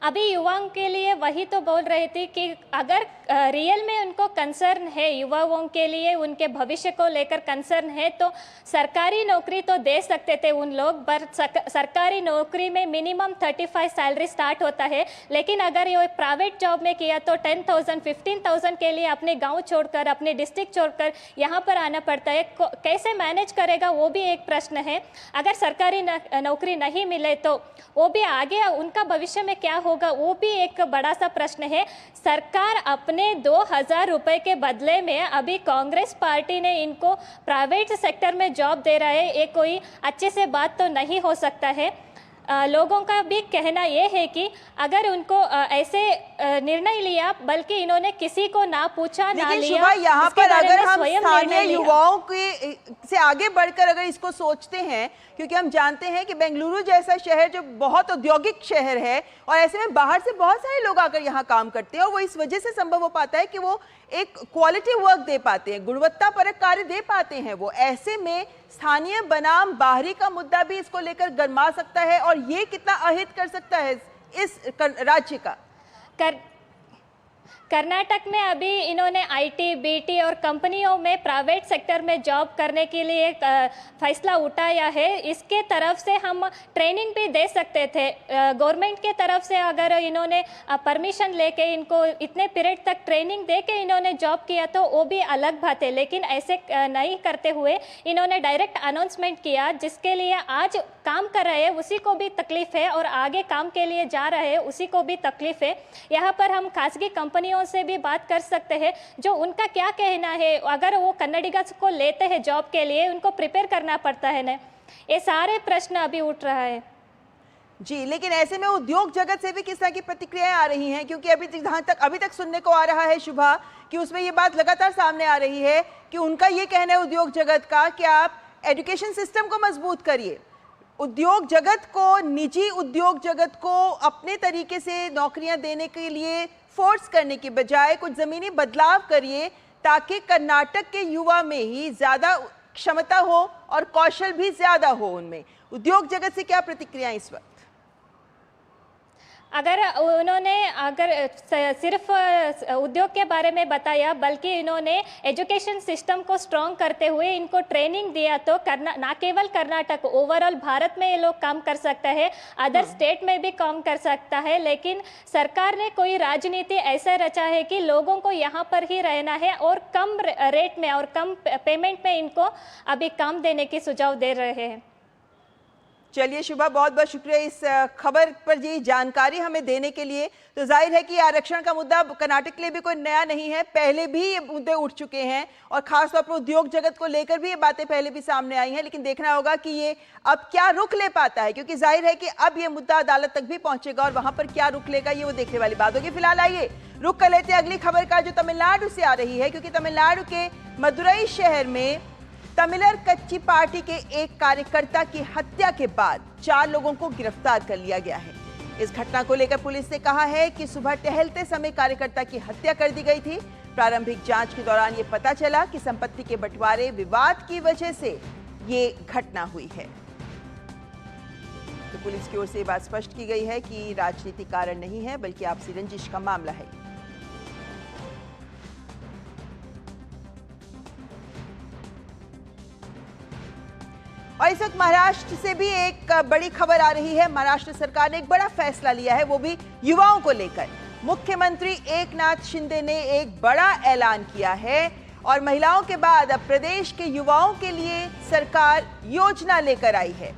अभी युवाओं के लिए वही तो बोल रही थी कि अगर रियल में उनको कंसर्न है, युवाओं के लिए उनके भविष्य को लेकर कंसर्न है, तो सरकारी नौकरी तो दे सकते थे उन लोग। पर सरकारी नौकरी में मिनिमम 35 सैलरी स्टार्ट होता है। लेकिन अगर ये प्राइवेट जॉब में किया तो 10,000, 15,000 के लिए अपने गांव छोड़कर, अपने डिस्ट्रिक्ट छोड़कर यहाँ पर आना पड़ता है। कैसे मैनेज करेगा वो भी एक प्रश्न है। अगर सरकारी नौकरी नहीं मिले तो वो भी आगे उनका भविष्य में क्या होगा वो भी एक बड़ा सा प्रश्न है। सरकार अपने 2000 रुपए के बदले में अभी कांग्रेस पार्टी ने इनको प्राइवेट सेक्टर में जॉब दे रहा है, ये कोई अच्छे से बात तो नहीं हो सकता है। लोगों का भी कहना ये है कि अगर उनको ऐसे निर्णय लिया, बल्कि इन्होंने किसी को ना पूछा ना लिया। यहाँ पर अगर हम स्थानीय युवाओं के से आगे बढ़कर अगर इसको सोचते हैं, क्योंकि हम जानते हैं कि बेंगलुरु जैसा शहर जो बहुत औद्योगिक शहर है और ऐसे में बाहर से बहुत सारे लोग आकर यहाँ काम करते हैं और वो इस वजह से संभव हो पाता है कि वो एक क्वालिटी वर्क दे पाते हैं, गुणवत्तापरक कार्य दे पाते हैं। वो ऐसे में स्थानीय बनाम बाहरी का मुद्दा भी इसको लेकर गरमा सकता है और ये कितना अहित कर सकता है इस राज्य का। कर्नाटक में अभी इन्होंने आईटी, बीटी और कंपनियों में प्राइवेट सेक्टर में जॉब करने के लिए फैसला उठाया है। इसके तरफ से हम ट्रेनिंग भी दे सकते थे। गवर्नमेंट के तरफ से अगर इन्होंने परमिशन लेके इनको इतने पीरियड तक ट्रेनिंग दे के इन्होंने जॉब किया तो वो भी अलग बात है, लेकिन ऐसे नहीं करते हुए इन्होंने डायरेक्ट अनाउंसमेंट किया, जिसके लिए आज काम कर रहे हैं उसी को भी तकलीफ है और आगे काम के लिए जा रहे हैं उसी को भी तकलीफ है। यहाँ पर हम खासगी कंपनियों से भी बात कर सकते हैं, जो उनका क्या कहना है। अगर वो कन्नडिगा को लेते हैं जॉब के लिए, उनको प्रिपेयर करना पड़ता है ना, ये सारे प्रश्न अभी उठ रहा है जी। लेकिन ऐसे में उद्योग जगत से भी किस तरह की प्रतिक्रियाएं आ रही हैं, क्योंकि अभी तक सुनने को आ रहा है शुभा कि उसमें ये बात लगातार सामने आ रही है कि उनका ये कहना है उद्योग जगत का कि आप एजुकेशन सिस्टम को मजबूत करिए, उद्योग जगत को, निजी उद्योग जगत को अपने तरीके से नौकरियां देने के लिए फोर्स करने की बजाय कुछ जमीनी बदलाव करिए, ताकि कर्नाटक के युवा में ही ज्यादा क्षमता हो और कौशल भी ज्यादा हो उनमें। उद्योग जगत से क्या प्रतिक्रिया इस वक्त? अगर सिर्फ उद्योग के बारे में बताया, बल्कि इन्होंने एजुकेशन सिस्टम को स्ट्रॉन्ग करते हुए इनको ट्रेनिंग दिया, तो ना केवल कर्नाटक, ओवरऑल भारत में ये लोग काम कर सकता है, अदर स्टेट में भी काम कर सकता है। लेकिन सरकार ने कोई राजनीति ऐसा रचा है कि लोगों को यहाँ पर ही रहना है और कम रेट में और कम पेमेंट में इनको अभी काम देने की सुझाव दे रहे हैं। चलिए शुभा, बहुत बहुत शुक्रिया इस खबर पर ये जानकारी हमें देने के लिए। तो जाहिर है कि आरक्षण का मुद्दा कर्नाटक के लिए भी कोई नया नहीं है, पहले भी ये मुद्दे उठ चुके हैं और खासतौर पर उद्योग जगत को लेकर भी ये बातें पहले भी सामने आई हैं। लेकिन देखना होगा कि ये अब क्या रुख ले पाता है, क्योंकि जाहिर है कि अब ये मुद्दा अदालत तक भी पहुंचेगा और वहां पर क्या रुख लेगा ये वो देखने वाली बात होगी। फिलहाल आइए रुख कर लेते हैं अगली खबर का, जो तमिलनाडु से आ रही है, क्योंकि तमिलनाडु के मदुरई शहर में तमिलर कच्ची पार्टी के एक कार्यकर्ता की हत्या के बाद 4 लोगों को गिरफ्तार कर लिया गया है। इस घटना को लेकर पुलिस ने कहा है कि सुबह टहलते समय कार्यकर्ता की हत्या कर दी गई थी। प्रारंभिक जांच के दौरान यह पता चला कि संपत्ति के बंटवारे विवाद की वजह से ये घटना हुई है। तो पुलिस की ओर से ये बात स्पष्ट की गई है कि राजनीतिक कारण नहीं है, बल्कि आपसी रंजिश का मामला है। और इस वक्त महाराष्ट्र से भी एक बड़ी खबर आ रही है। महाराष्ट्र सरकार ने एक बड़ा फैसला लिया है, वो भी युवाओं को लेकर। मुख्यमंत्री एकनाथ शिंदे ने एक बड़ा ऐलान किया है और महिलाओं के बाद अब प्रदेश के युवाओं के लिए सरकार योजना लेकर आई है।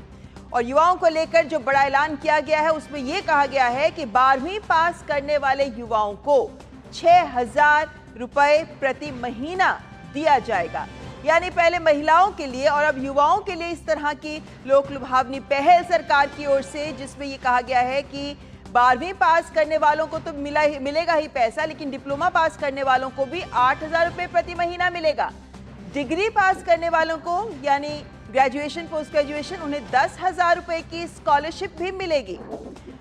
और युवाओं को लेकर जो बड़ा ऐलान किया गया है उसमें यह कहा गया है कि 12वीं पास करने वाले युवाओं को 6,000 रुपए प्रति महीना दिया जाएगा। यानी पहले महिलाओं के लिए और अब युवाओं के लिए इस तरह की लोक लुभावनी पहल सरकार की ओर से, जिसमें यह कहा गया है कि 12वीं पास करने वालों को तो मिलेगा ही पैसा, लेकिन डिप्लोमा पास करने वालों को भी 8,000 रुपए प्रति महीना मिलेगा। डिग्री पास करने वालों को यानी ग्रेजुएशन, पोस्ट ग्रेजुएशन, उन्हें 10,000 रुपए की स्कॉलरशिप भी मिलेगी।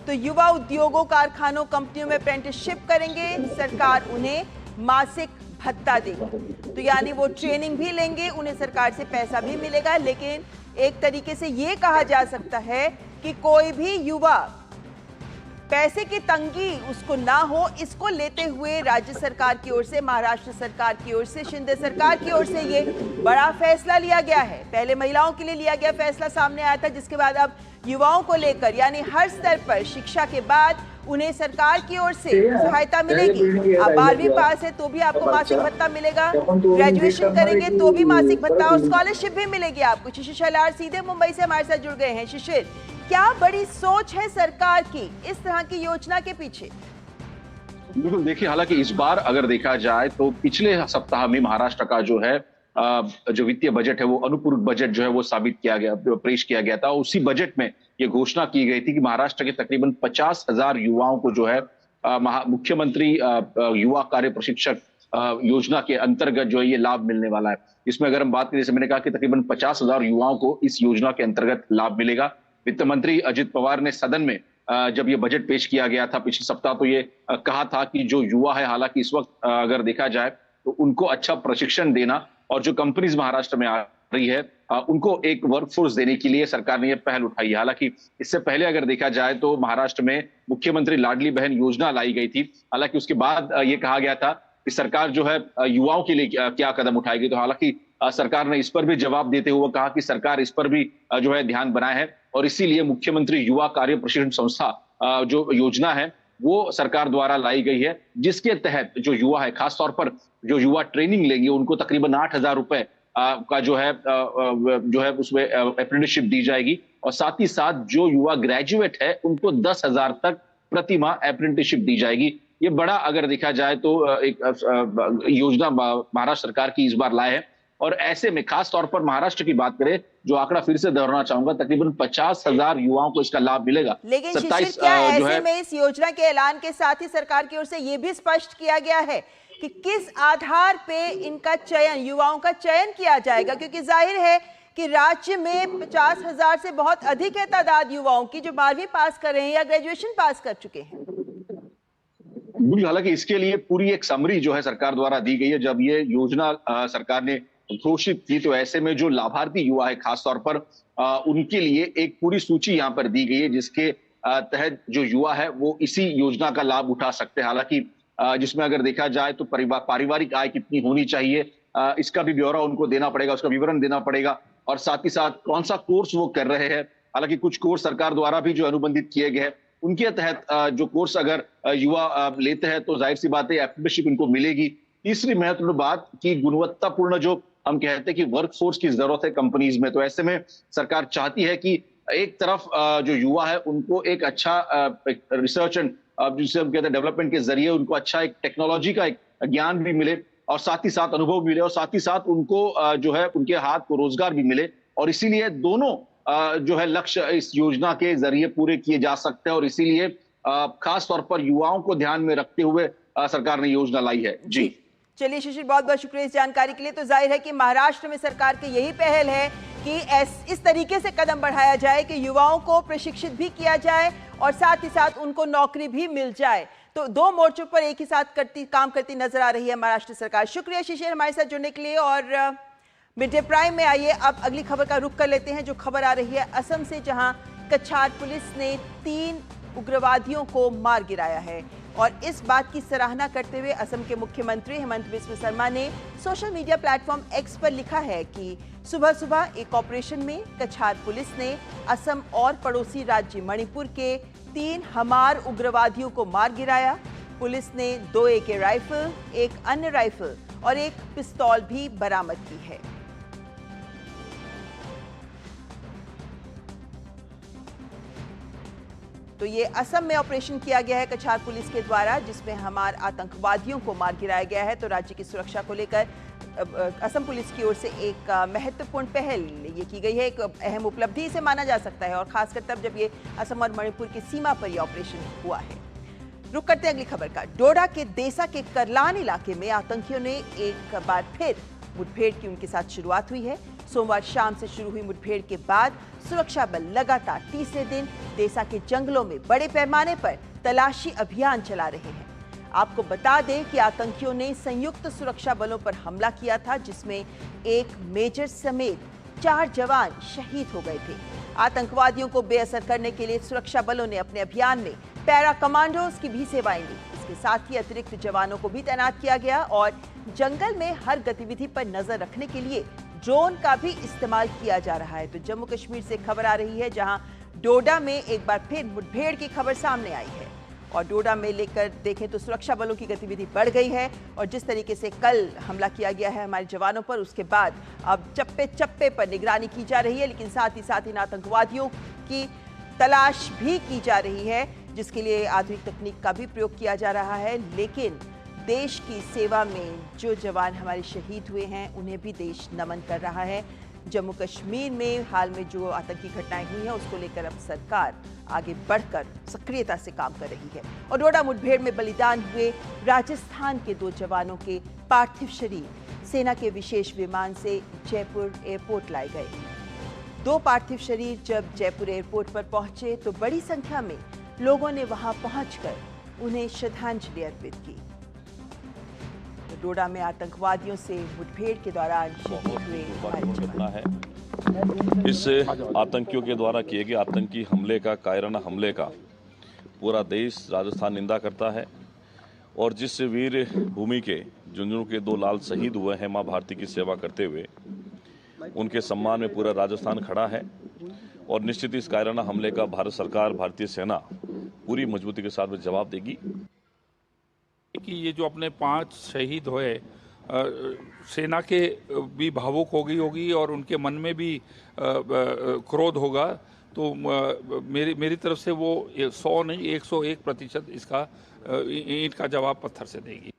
तो युवा उद्योगों, कारखानों, कंपनियों में अप्रेंटिसशिप करेंगे, सरकार उन्हें मासिक भत्ता देगी। तो यानी वो ट्रेनिंग भी लेंगे, उन्हें सरकार से पैसा भी मिलेगा। लेकिन एक तरीके से ये कहा जा सकता है कि कोई भी युवा पैसे की तंगी उसको ना हो, इसको लेते हुए राज्य सरकार की ओर से, महाराष्ट्र सरकार की ओर से, शिंदे सरकार की ओर से ये बड़ा फैसला लिया गया है। पहले महिलाओं के लिए लिया गया फैसला सामने आया था, जिसके बाद अब युवाओं को लेकर यानी हर स्तर पर शिक्षा के बाद उन्हें सरकार की ओर से सहायता मिलेगी। आप 12वीं पास है तो भी आपको मासिक भत्ता मिलेगा, ग्रेजुएशन करेंगे तो भी मासिक भत्ता और स्कॉलरशिप भी मिलेगी आपको। शिशिर शैलार सीधे मुंबई से हमारे साथ जुड़ गए हैं। शिशिर, क्या बड़ी सोच है सरकार की इस तरह की योजना के पीछे? बिल्कुल, देखिए, हालांकि इस बार अगर देखा जाए तो पिछले सप्ताह में महाराष्ट्र का जो है जो वित्तीय बजट है वो अनुपूरक बजट जो है वो साबित किया गया, पेश किया गया था। उसी बजट में ये घोषणा की गई थी कि महाराष्ट्र के तकरीबन 50,000 युवाओं को जो है मुख्यमंत्री युवा कार्य प्रशिक्षक योजना के अंतर्गत जो है ये लाभ मिलने वाला है। इसमें अगर हम बात करें, जैसे मैंने कहा कि तकरीबन 50,000 युवाओं को इस योजना के अंतर्गत लाभ मिलेगा। वित्त मंत्री अजित पवार ने सदन में जब ये बजट पेश किया गया था पिछले सप्ताह, तो ये कहा था कि जो युवा है, हालांकि इस वक्त अगर देखा जाए तो उनको अच्छा प्रशिक्षण देना और जो कंपनीज महाराष्ट्र में आ रही है उनको एक वर्कफोर्स देने के लिए सरकार ने यह पहल उठाई है। हालांकि इससे पहले अगर देखा जाए तो महाराष्ट्र में मुख्यमंत्री लाडली बहन योजना लाई गई थी। हालांकि उसके बाद ये कहा गया था कि सरकार जो है युवाओं के लिए क्या कदम उठाएगी। तो हालांकि सरकार ने इस पर भी जवाब देते हुए कहा कि सरकार इस पर भी जो है ध्यान बनाए है और इसीलिए मुख्यमंत्री युवा कार्य प्रशिक्षण संस्था जो योजना है वो सरकार द्वारा लाई गई है, जिसके तहत जो युवा है, खासतौर पर जो युवा ट्रेनिंग लेंगे उनको तकरीबन 8,000 रुपए का जो है उसमें अप्रेंटिसशिप दी जाएगी और साथ ही साथ जो युवा ग्रेजुएट है उनको 10,000 तक प्रति माह अप्रेंटिसशिप दी जाएगी। ये बड़ा अगर देखा जाए तो एक योजना महाराष्ट्र सरकार की इस बार लाए है और ऐसे में खास तौर पर महाराष्ट्र की बात करें, जो आंकड़ा फिर से दोहराना चाहूंगा, तकरीबन 50,000 युवाओं को इसका लाभ मिलेगा। लेकिन शिशिर, क्या ऐसे में इस योजना के ऐलान के साथ ही सरकार की ओर से यह भी स्पष्ट किया गया है कि किस आधार पे इनका चयन, युवाओं का चयन किया जाएगा? क्योंकि जाहिर है कि राज्य में 50,000 से बहुत अधिक है तादाद युवाओं की जो 12वीं पास कर रहे हैं या ग्रेजुएशन पास कर चुके हैं। हालांकि इसके लिए पूरी एक समरी जो है सरकार द्वारा दी गई है। जब ये योजना सरकार ने घोषित की तो ऐसे में जो लाभार्थी युवा है खासतौर पर उनके लिए एक पूरी सूची यहाँ पर दी गई है, जिसके तहत जो युवा है वो इसी योजना का लाभ उठा सकते हैं। हालांकि जिसमें अगर देखा जाए तो पारिवारिक आय कितनी होनी चाहिए इसका भी ब्यौरा उनको देना पड़ेगा, उसका विवरण देना पड़ेगा और साथ ही साथ कौन सा कोर्स वो कर रहे हैं। हालांकि कुछ कोर्स सरकार द्वारा भी जो अनुबंधित किए गए हैं उनके तहत जो कोर्स अगर युवा लेते हैं तो जाहिर सी बात है अप्रेंटिसशिप इनको मिलेगी। तीसरी महत्वपूर्ण बात कि गुणवत्तापूर्ण जो हम कहते हैं कि वर्कफोर्स की जरूरत है कंपनीज में, तो ऐसे में सरकार चाहती है कि एक तरफ जो युवा है उनको एक अच्छा रिसर्च एंड जिसे हम कहते हैं डेवलपमेंट के जरिए उनको अच्छा एक टेक्नोलॉजी का एक ज्ञान भी मिले और साथ ही साथ अनुभव भी मिले और साथ ही साथ उनको जो है उनके हाथ को रोजगार भी मिले और इसीलिए दोनों जो है लक्ष्य इस योजना के जरिए पूरे किए जा सकते हैं और इसीलिए खास तौर पर युवाओं को ध्यान में रखते हुए सरकार ने योजना लाई है। जी चलिए शिशिर, बहुत बहुत शुक्रिया इस जानकारी के लिए। तो जाहिर है कि महाराष्ट्र में सरकार की यही पहल है कि इस तरीके से कदम बढ़ाया जाए कि युवाओं को प्रशिक्षित भी किया जाए और साथ ही साथ उनको नौकरी भी मिल जाए। तो दो मोर्चों पर एक ही साथ काम करती नजर आ रही है महाराष्ट्र सरकार। शुक्रिया शिशिर हमारे साथ जुड़ने के लिए। और मिड डे प्राइम में आइए अब अगली खबर का रुख कर लेते हैं, जो खबर आ रही है असम से, जहां कछार पुलिस ने 3 उग्रवादियों को मार गिराया है। और इस बात की सराहना करते हुए असम के मुख्यमंत्री हेमंत बिस्व शर्मा ने सोशल मीडिया प्लेटफॉर्म एक्स पर लिखा है कि सुबह सुबह एक ऑपरेशन में कछार पुलिस ने असम और पड़ोसी राज्य मणिपुर के 3 हमार उग्रवादियों को मार गिराया। पुलिस ने 2 AK राइफल, 1 अन्य राइफल और 1 पिस्तौल भी बरामद की है। तो ये असम में ऑपरेशन किया गया है कछार पुलिस के द्वारा, जिसमें हमार आतंकवादियों को मार गिराया गया है। तो राज्य की सुरक्षा को लेकर असम पुलिस की ओर से एक महत्वपूर्ण पहल ये की गई है, एक अहम उपलब्धि इसे माना जा सकता है और खासकर तब जब ये असम और मणिपुर की सीमा पर यह ऑपरेशन हुआ है। रुक करते हैं अगली खबर का। डोडा के देसा के करलान इलाके में आतंकियों ने एक बार फिर मुठभेड़ की उनके साथ शुरुआत हुई है। सोमवार शाम से शुरू हुई मुठभेड़ के बाद सुरक्षा बल लगातार तीसरे दिन देसा के जंगलों में बड़े पैमाने पर तलाशी अभियान चला रहे हैं। आपको बता दें कि आतंकियों ने संयुक्त सुरक्षा बलों पर हमला किया था, जिसमें एक मेजर समेत 4 जवान शहीद हो गए थे। आतंकवादियों को बेअसर करने के लिए सुरक्षा बलों ने अपने अभियान में पैरा कमांडोज की भी सेवाएं ली। इसके साथ ही अतिरिक्त जवानों को भी तैनात किया गया और जंगल में हर गतिविधि पर नजर रखने के लिए ड्रोन का भी इस्तेमाल किया जा रहा है। तो जम्मू कश्मीर से खबर आ रही है, जहां डोडा में एक बार फिर मुठभेड़ की खबर सामने आई है और डोडा में लेकर देखें तो सुरक्षा बलों की गतिविधि बढ़ गई है और जिस तरीके से कल हमला किया गया है हमारे जवानों पर, उसके बाद अब चप्पे चप्पे पर निगरानी की जा रही है, लेकिन साथ ही साथ इन आतंकवादियों की तलाश भी की जा रही है, जिसके लिए आधुनिक तकनीक का भी प्रयोग किया जा रहा है। लेकिन देश की सेवा में जो जवान हमारे शहीद हुए हैं उन्हें भी देश नमन कर रहा है। जम्मू कश्मीर में हाल में जो आतंकी घटनाएं हुई हैं उसको लेकर अब सरकार आगे बढ़कर सक्रियता से काम कर रही है। और डोडा मुठभेड़ में बलिदान हुए राजस्थान के 2 जवानों के पार्थिव शरीर सेना के विशेष विमान से जयपुर एयरपोर्ट लाए गए। 2 पार्थिव शरीर जब जयपुर एयरपोर्ट पर पहुंचे तो बड़ी संख्या में लोगों ने वहां पहुंचकर उन्हें श्रद्धांजलि अर्पित की। डोडा में आतंकवादियों से मुठभेड़ के दौरान शहीद हुए हमारे जवान। है इस आतंकियों के द्वारा किए गए आतंकी हमले का, कायराना हमले का पूरा देश, राजस्थान निंदा करता है। और जिस वीर भूमि के झुंझुनू के 2 लाल शहीद हुए हैं मां भारती की सेवा करते हुए, उनके सम्मान में पूरा राजस्थान खड़ा है। और निश्चित इस कायराना हमले का भारत सरकार, भारतीय सेना पूरी मजबूती के साथ में जवाब देगी। कि ये जो अपने 5 शहीद हुए, सेना के भी भावुक हो गई होगी और उनके मन में भी क्रोध होगा। तो मेरी तरफ से वो 100 नहीं 101% इसका ईंट का जवाब पत्थर से देगी।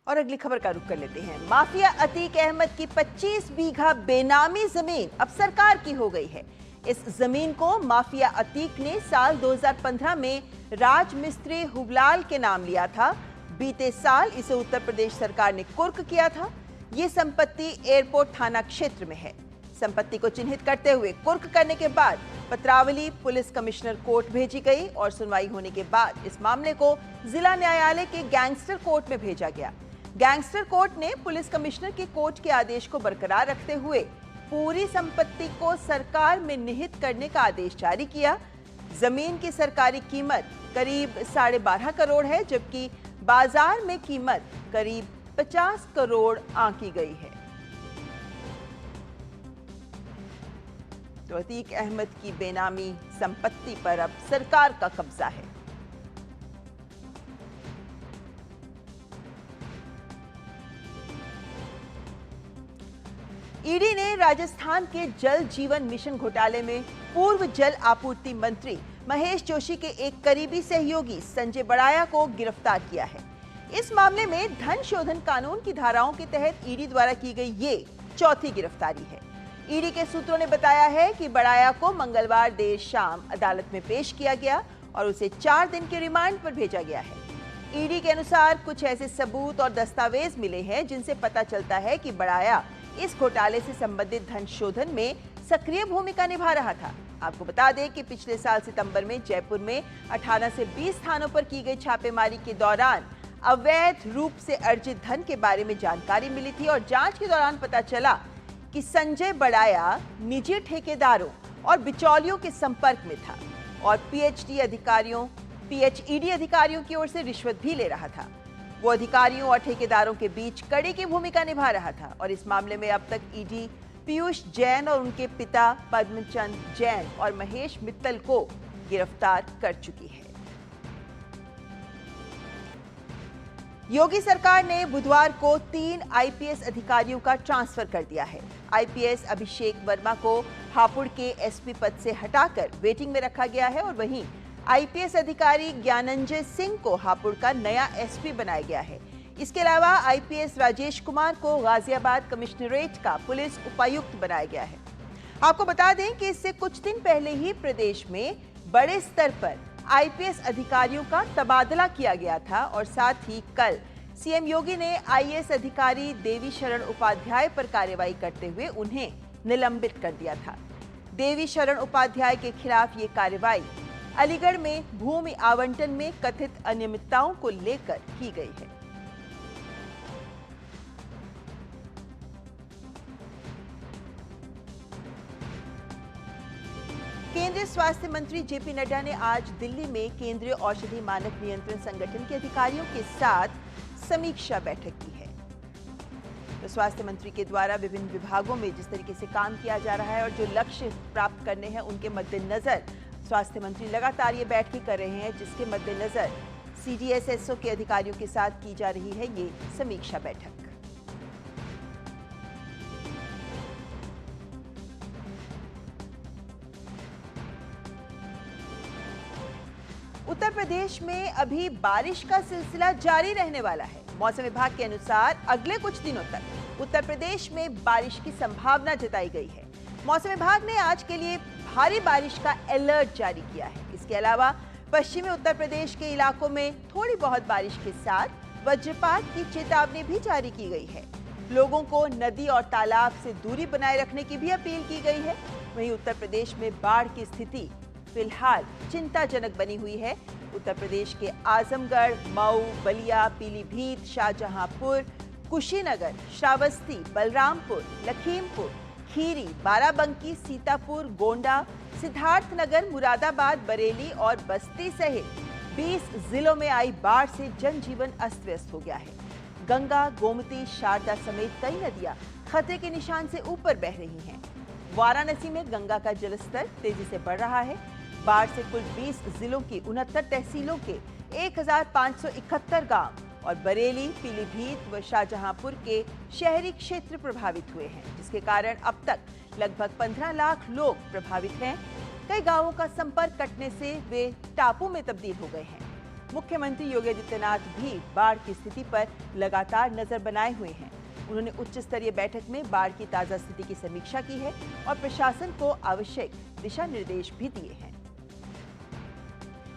और अगली खबर का रुख कर लेते हैं। माफिया अतीक अहमद की 25 बीघा बेनामी जमीन अब सरकार की हो गई है। इस जमीन को माफिया अतीक ने साल 2015 में राज मिस्त्री हुबलाल के नाम लिया था। बीते साल इसे उत्तर प्रदेश सरकार ने कुर्क किया था। ये संपत्ति एयरपोर्ट थाना क्षेत्र में है। संपत्ति को चिन्हित करते हुए कुर्क करने के बाद पत्रावली पुलिस कमिश्नर कोर्ट भेजी गई और सुनवाई होने के बाद इस मामले को जिला न्यायालय के गैंगस्टर कोर्ट में भेजा गया। गैंगस्टर कोर्ट ने पुलिस कमिश्नर के कोर्ट के आदेश को बरकरार रखते हुए पूरी संपत्ति को सरकार में निहित करने का आदेश जारी किया। जमीन की सरकारी कीमत करीब 12.5 करोड़ है, जबकि बाजार में कीमत करीब 50 करोड़ आंकी गई है। तो अतीक अहमद की बेनामी संपत्ति पर अब सरकार का कब्जा है। ईडी ने राजस्थान के जल जीवन मिशन घोटाले में पूर्व जल आपूर्ति मंत्री महेश जोशी के एक करीबी सहयोगी संजय बड़ाया को गिरफ्तार किया है। इस मामले में धन शोधन कानून की धाराओं के तहत ईडी द्वारा की गई ये चौथी गिरफ्तारी है। ईडी के सूत्रों ने बताया है कि बड़ाया को मंगलवार देर शाम अदालत में पेश किया गया और उसे 4 दिन के रिमांड पर भेजा गया है। ईडी के अनुसार कुछ ऐसे सबूत और दस्तावेज मिले हैं जिनसे पता चलता है कि बड़ाया इस घोटाले से संबंधित धन शोधन में सक्रिय भूमिका निभा रहा था। आपको बता दें कि पिछले साल सितंबर में जयपुर में 18 से 20 स्थानों पर की गई छापेमारी के दौरान अवैध रूप से अर्जित धन के बारे में जानकारी मिली थी और जांच के दौरान पता चला कि संजय बड़ाया निजी ठेकेदारों और बिचौलियों के संपर्क में था और पीएचईडी अधिकारियों की ओर से रिश्वत भी ले रहा था। वो अधिकारियों और ठेकेदारों के बीच कड़ी की भूमिका निभा रहा था और इस मामले में अब तक ईडी पीयूष जैन और उनके पिता पद्मचंद जैन और महेश मित्तल को गिरफ्तार कर चुकी है। योगी सरकार ने बुधवार को 3 आईपीएस अधिकारियों का ट्रांसफर कर दिया है। आईपीएस अभिषेक वर्मा को हापुड़ के एसपी पद से हटाकर वेटिंग में रखा गया है और वहीं आईपीएस अधिकारी ज्ञानंजय सिंह को हापुड़ का नया एसपी बनाया गया है। इसके अलावा आईपीएस राजेश कुमार को गाजियाबाद कमिश्नरेट का पुलिस उपायुक्त बनाया गया है। आपको बता दें कि इससे कुछ दिन पहले ही प्रदेश में बड़े स्तर पर आईपीएस अधिकारियों का तबादला किया गया था और साथ ही कल सीएम योगी ने आईएएस अधिकारी देवी शरण उपाध्याय पर कार्रवाई करते हुए उन्हें निलंबित कर दिया था। देवी शरण उपाध्याय के खिलाफ ये कार्रवाई अलीगढ़ में भूमि आवंटन में कथित अनियमितताओं को लेकर की गई है। केंद्रीय स्वास्थ्य मंत्री जेपी नड्डा ने आज दिल्ली में केंद्रीय औषधि मानक नियंत्रण संगठन के अधिकारियों के साथ समीक्षा बैठक की है। तो स्वास्थ्य मंत्री के द्वारा विभिन्न विभागों में जिस तरीके से काम किया जा रहा है और जो लक्ष्य प्राप्त करने हैं उनके मद्देनजर स्वास्थ्य मंत्री लगातार ये बैठकें कर रहे हैं, जिसके मद्देनजर सीडीएसएसओ के अधिकारियों के साथ की जा रही है ये समीक्षा बैठक। उत्तर प्रदेश में अभी बारिश का सिलसिला जारी रहने वाला है। मौसम विभाग के अनुसार अगले कुछ दिनों तक उत्तर प्रदेश में बारिश की संभावना जताई गई है। मौसम विभाग ने आज के लिए भारी बारिश का अलर्ट जारी किया है। इसके अलावा पश्चिमी उत्तर प्रदेश के इलाकों में थोड़ी बहुत बारिश के साथ वज्रपात की चेतावनी भी जारी की गई है। लोगों को नदी और तालाब से दूरी बनाए रखने की भी अपील की गई है। वहीं उत्तर प्रदेश में बाढ़ की स्थिति फिलहाल चिंताजनक बनी हुई है। उत्तर प्रदेश के आजमगढ़, मऊ, बलिया, पीलीभीत, शाहजहांपुर, कुशीनगर, श्रावस्ती, बलरामपुर, लखीमपुर खीरी, बाराबंकी, सीतापुर, गोंडा, सिद्धार्थनगर, मुरादाबाद, बरेली और बस्ती सहित 20 जिलों में आई बाढ़ से जनजीवन अस्त व्यस्त हो गया है। गंगा, गोमती, शारदा समेत कई नदियां खतरे के निशान से ऊपर बह रही हैं। वाराणसी में गंगा का जलस्तर तेजी से बढ़ रहा है। बाढ़ से कुल 20 जिलों की 69 तहसीलों के 1571 गांव और बरेली, पीलीभीत व शाहजहांपुर के शहरी क्षेत्र प्रभावित हुए हैं, जिसके कारण अब तक लगभग 15 लाख लोग प्रभावित हैं। कई गांवों का संपर्क कटने से वे टापू में तब्दील हो गए हैं। मुख्यमंत्री योगी आदित्यनाथ भी बाढ़ की स्थिति पर लगातार नजर बनाए हुए हैं। उन्होंने उच्च स्तरीय बैठक में बाढ़ की ताजा स्थिति की समीक्षा की है और प्रशासन को आवश्यक दिशा निर्देश भी दिए हैं।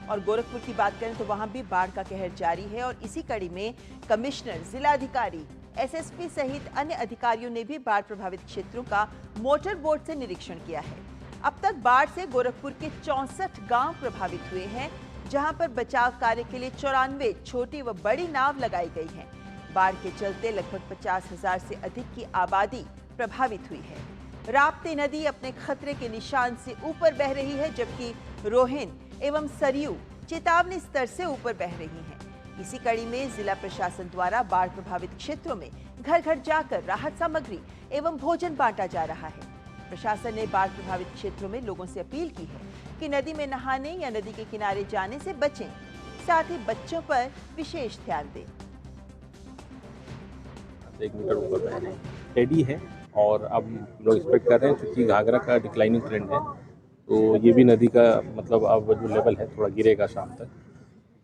और गोरखपुर की बात करें तो वहां भी बाढ़ का कहर जारी है और इसी कड़ी में कमिश्नर, जिलाधिकारी, एसएसपी सहित अन्य अधिकारियों ने भी बाढ़ प्रभावित क्षेत्रों का मोटर बोट से निरीक्षण किया है। अब तक बाढ़ से गोरखपुर के 64 गांव प्रभावित हुए हैं, जहां पर बचाव कार्य के लिए 94 छोटी व बड़ी नाव लगाई गई हैं। बाढ़ के चलते लगभग 50,000 से अधिक की आबादी प्रभावित हुई है। राप्ती नदी अपने खतरे के निशान से ऊपर बह रही है, जबकि रोहिन एवं सरयू चेतावनी स्तर से ऊपर बह रही हैं। इसी कड़ी में जिला प्रशासन द्वारा बाढ़ प्रभावित क्षेत्रों में घर घर जाकर राहत सामग्री एवं भोजन बांटा जा रहा है। प्रशासन ने बाढ़ प्रभावित क्षेत्रों में लोगों से अपील की है कि नदी में नहाने या नदी के किनारे जाने से बचें, साथ ही बच्चों पर विशेष ध्यान दें। 1 मीटर ऊपर बह रहे हैं, स्टेडी है और अब लोग एक्सपेक्ट कर रहे हैं क्योंकि घाघरा का डिक्लाइनिंग ट्रेंड है, तो ये भी नदी का मतलब अब जो लेवल है थोड़ा गिरेगा शाम तक।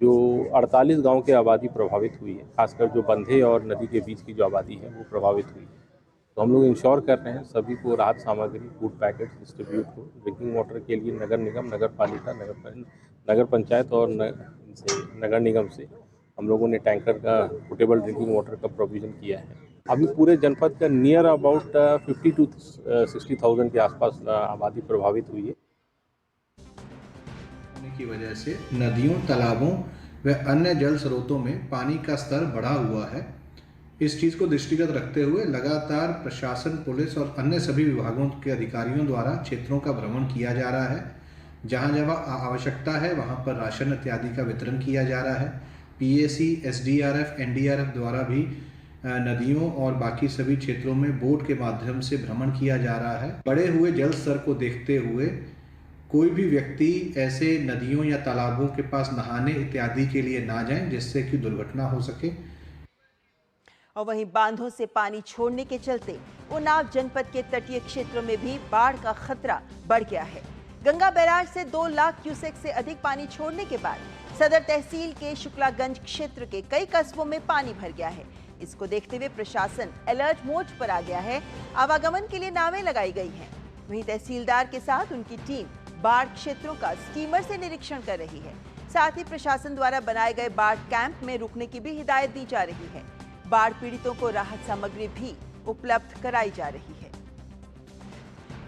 जो 48 गांव की आबादी प्रभावित हुई है, खासकर जो बंधे और नदी के बीच की जो आबादी है वो प्रभावित हुई है। तो हम लोग इंश्योर कर रहे हैं सभी को राहत सामग्री, फूड पैकेट डिस्ट्रीब्यूट हो। ड्रिंकिंग वाटर के लिए नगर निगम, नगर पालिका, नगर पंचायत और नगर निगम से हम लोगों ने टैंकर का पोर्टेबल ड्रिंकिंग वाटर का प्रोविज़न किया है। अभी पूरे जनपद का नियर अबाउट 50 to 60,000 के आसपास आबादी प्रभावित हुई है। की वजह से नदियों, तालाबों व अन्य जल स्रोतों में पानी का स्तर बढ़ा हुआ है। इस चीज़ को दृष्टिगत रखते हुए लगातार प्रशासन, पुलिस और अन्य सभी विभागों के अधिकारियों द्वारा क्षेत्रों का भ्रमण किया जा रहा है। जहां जहां आवश्यकता है वहां पर राशन इत्यादि का वितरण किया जा रहा है। पीएसी, एसडीआरएफ, एनडीआरएफ द्वारा भी नदियों और बाकी सभी क्षेत्रों में बोट के माध्यम से भ्रमण किया जा रहा है। बढ़े हुए जल स्तर को देखते हुए कोई भी व्यक्ति ऐसे नदियों या तालाबों के पास नहाने इत्यादि के लिए ना जाएं, जिससे कि दुर्घटना हो सके। और वहीं बांधों से पानी छोड़ने के चलते उन्नाव जनपद के तटीय क्षेत्रों में भी बाढ़ का खतरा बढ़ गया है। गंगा बैराज से 2 लाख क्यूसेक से अधिक पानी छोड़ने के बाद सदर तहसील के शुक्लागंज क्षेत्र के कई कस्बों में पानी भर गया है। इसको देखते हुए प्रशासन अलर्ट मोड पर आ गया है। आवागमन के लिए नावें लगाई गई हैं। वहीं तहसीलदार के साथ उनकी टीम बाढ़ क्षेत्रों का स्टीमर से निरीक्षण कर रही है। साथ ही प्रशासन द्वारा बनाए गए बाढ़ कैंप में रुकने की भी हिदायत दी जा रही है। बाढ़ पीड़ितों को राहत सामग्री भी उपलब्ध कराई जा रही है।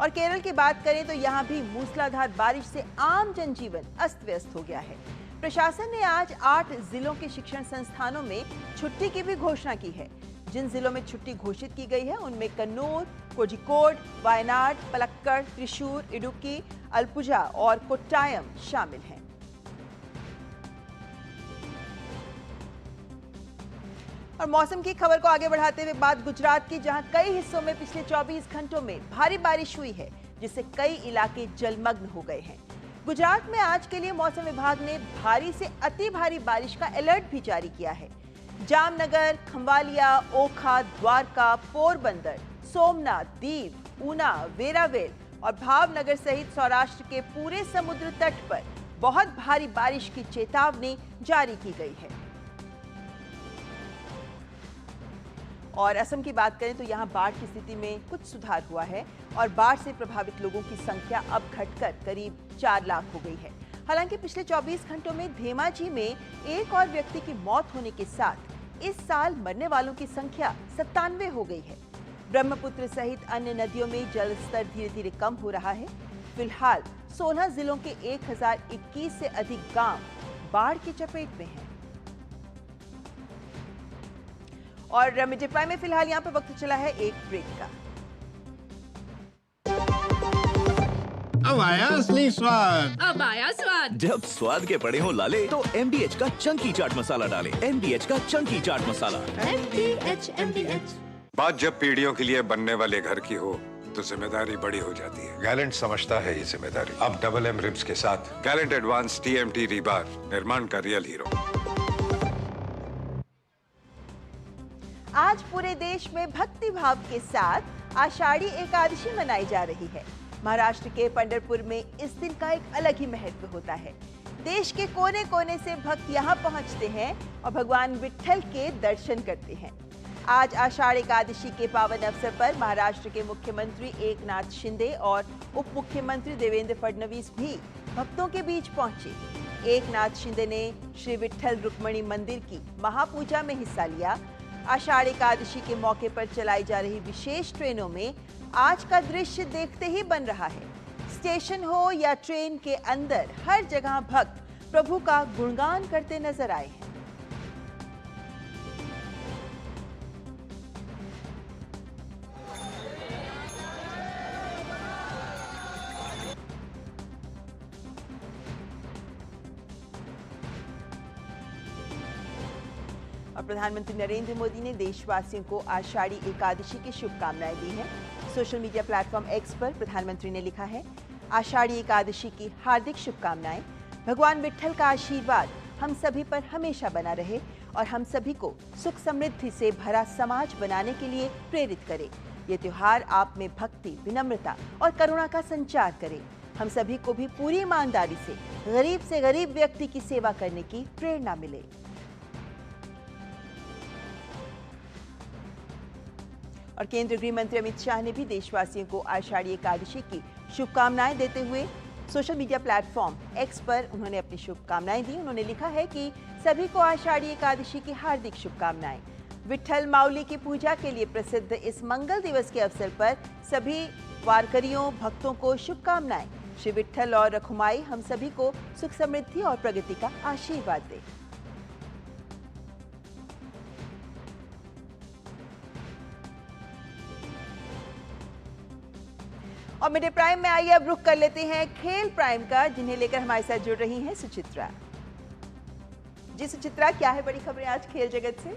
और केरल की बात करें तो यहाँ भी मूसलाधार बारिश से आम जनजीवन अस्त व्यस्त हो गया है। प्रशासन ने आज 8 जिलों के शिक्षण संस्थानों में छुट्टी की भी घोषणा की है। जिन जिलों में छुट्टी घोषित की गई है उनमें कन्नूर, कोझिकोड, वायनाड, पलक्कड़, त्रिशूर, इडुक्की, अलपुझा और कोट्टायम शामिल हैं। और मौसम की खबर को आगे बढ़ाते हुए बात गुजरात की, जहां कई हिस्सों में पिछले 24 घंटों में भारी बारिश हुई है, जिससे कई इलाके जलमग्न हो गए हैं। गुजरात में आज के लिए मौसम विभाग ने भारी से अति भारी बारिश का अलर्ट भी जारी किया है। जामनगर, खंभालिया, ओखा, द्वारका, पोरबंदर, सोमनाथ, दीव, ऊना, वेरावेल और भावनगर सहित सौराष्ट्र के पूरे समुद्र तट पर बहुत भारी बारिश की चेतावनी जारी की गई है। और असम की बात करें तो यहां बाढ़ की स्थिति में कुछ सुधार हुआ है और बाढ़ से प्रभावित लोगों की संख्या अब घटकर करीब 4 लाख हो गई है। हालांकि पिछले 24 घंटों में धेमाजी में एक और व्यक्ति की मौत होने के साथ इस साल मरने वालों की संख्या 97 हो गई है। ब्रह्मपुत्र सहित अन्य नदियों में जल स्तर धीरे धीरे कम हो रहा है। फिलहाल 16 जिलों के 1021 से अधिक गांव बाढ़ की चपेट में हैं। और मिड डे प्राइम में फिलहाल यहां पर वक्त चला है एक ब्रेक का। अब आया असली स्वाद। अब आया स्वाद। जब स्वाद के पड़े हो लाले तो MDH का चंकी चाट मसाला डालें। MDH का चंकी चाट मसाला। MDH। बात जब पीढ़ियों के लिए बनने वाले घर की हो तो जिम्मेदारी बड़ी हो जाती है। गैलेंट समझता है ये जिम्मेदारी। अब डबल M रिब्स के साथ गैलेंट एडवांस TMT रीबार, निर्माण का रियल हीरो। आज पूरे देश में भक्ति भाव के साथ आषाढ़ी एकादशी मनाई जा रही है। महाराष्ट्र के पंढरपुर में इस दिन का एक अलग ही महत्व होता है। देश के कोने कोने से भक्त यहाँ पहुँचते हैं और भगवान विट्ठल के दर्शन करते हैं। आज आषाढ़ एकादशी के पावन अवसर पर महाराष्ट्र के मुख्यमंत्री एकनाथ शिंदे और उप मुख्यमंत्री देवेंद्र फडणवीस भी भक्तों के बीच पहुंचे। एकनाथ शिंदे ने श्री विट्ठल रुक्मिणी मंदिर की महापूजा में हिस्सा लिया। आषाढ़ एकादशी के मौके पर चलाई जा रही विशेष ट्रेनों में आज का दृश्य देखते ही बन रहा है। स्टेशन हो या ट्रेन के अंदर हर जगह भक्त प्रभु का गुणगान करते नजर आए हैं। और प्रधानमंत्री नरेंद्र मोदी ने देशवासियों को आषाढ़ी एकादशी की शुभकामनाएं दी हैं। सोशल मीडिया प्लेटफॉर्म X पर प्रधानमंत्री ने लिखा है, आषाढ़ी एकादशी की हार्दिक शुभकामनाएं। भगवान विट्ठल का आशीर्वाद हम सभी पर हमेशा बना रहे और हम सभी को सुख समृद्धि से भरा समाज बनाने के लिए प्रेरित करे। ये त्योहार आप में भक्ति, विनम्रता और करुणा का संचार करे। हम सभी को भी पूरी ईमानदारी से गरीब व्यक्ति की सेवा करने की प्रेरणा मिले। और केंद्रीय गृह मंत्री अमित शाह ने भी देशवासियों को आषाढ़ी एकादशी की शुभकामनाएं देते हुए सोशल मीडिया प्लेटफॉर्म X पर उन्होंने अपनी शुभकामनाएं दी। उन्होंने लिखा है कि सभी को आषाढ़ी एकादशी की हार्दिक शुभकामनाएं। विट्ठल माउली की पूजा के लिए प्रसिद्ध इस मंगल दिवस के अवसर पर सभी वारकरियों भक्तों को शुभकामनाएं। श्री विट्ठल और रखुमाई हम सभी को सुख समृद्धि और प्रगति का आशीर्वाद दे। और मिड डे प्राइम में आइए अब रुख कर लेते हैं खेल प्राइम का, जिन्हें लेकर हमारे साथ जुड़ रही हैं सुचित्रा। जी सुचित्रा, क्या है बड़ी खबरें आज खेल जगत से?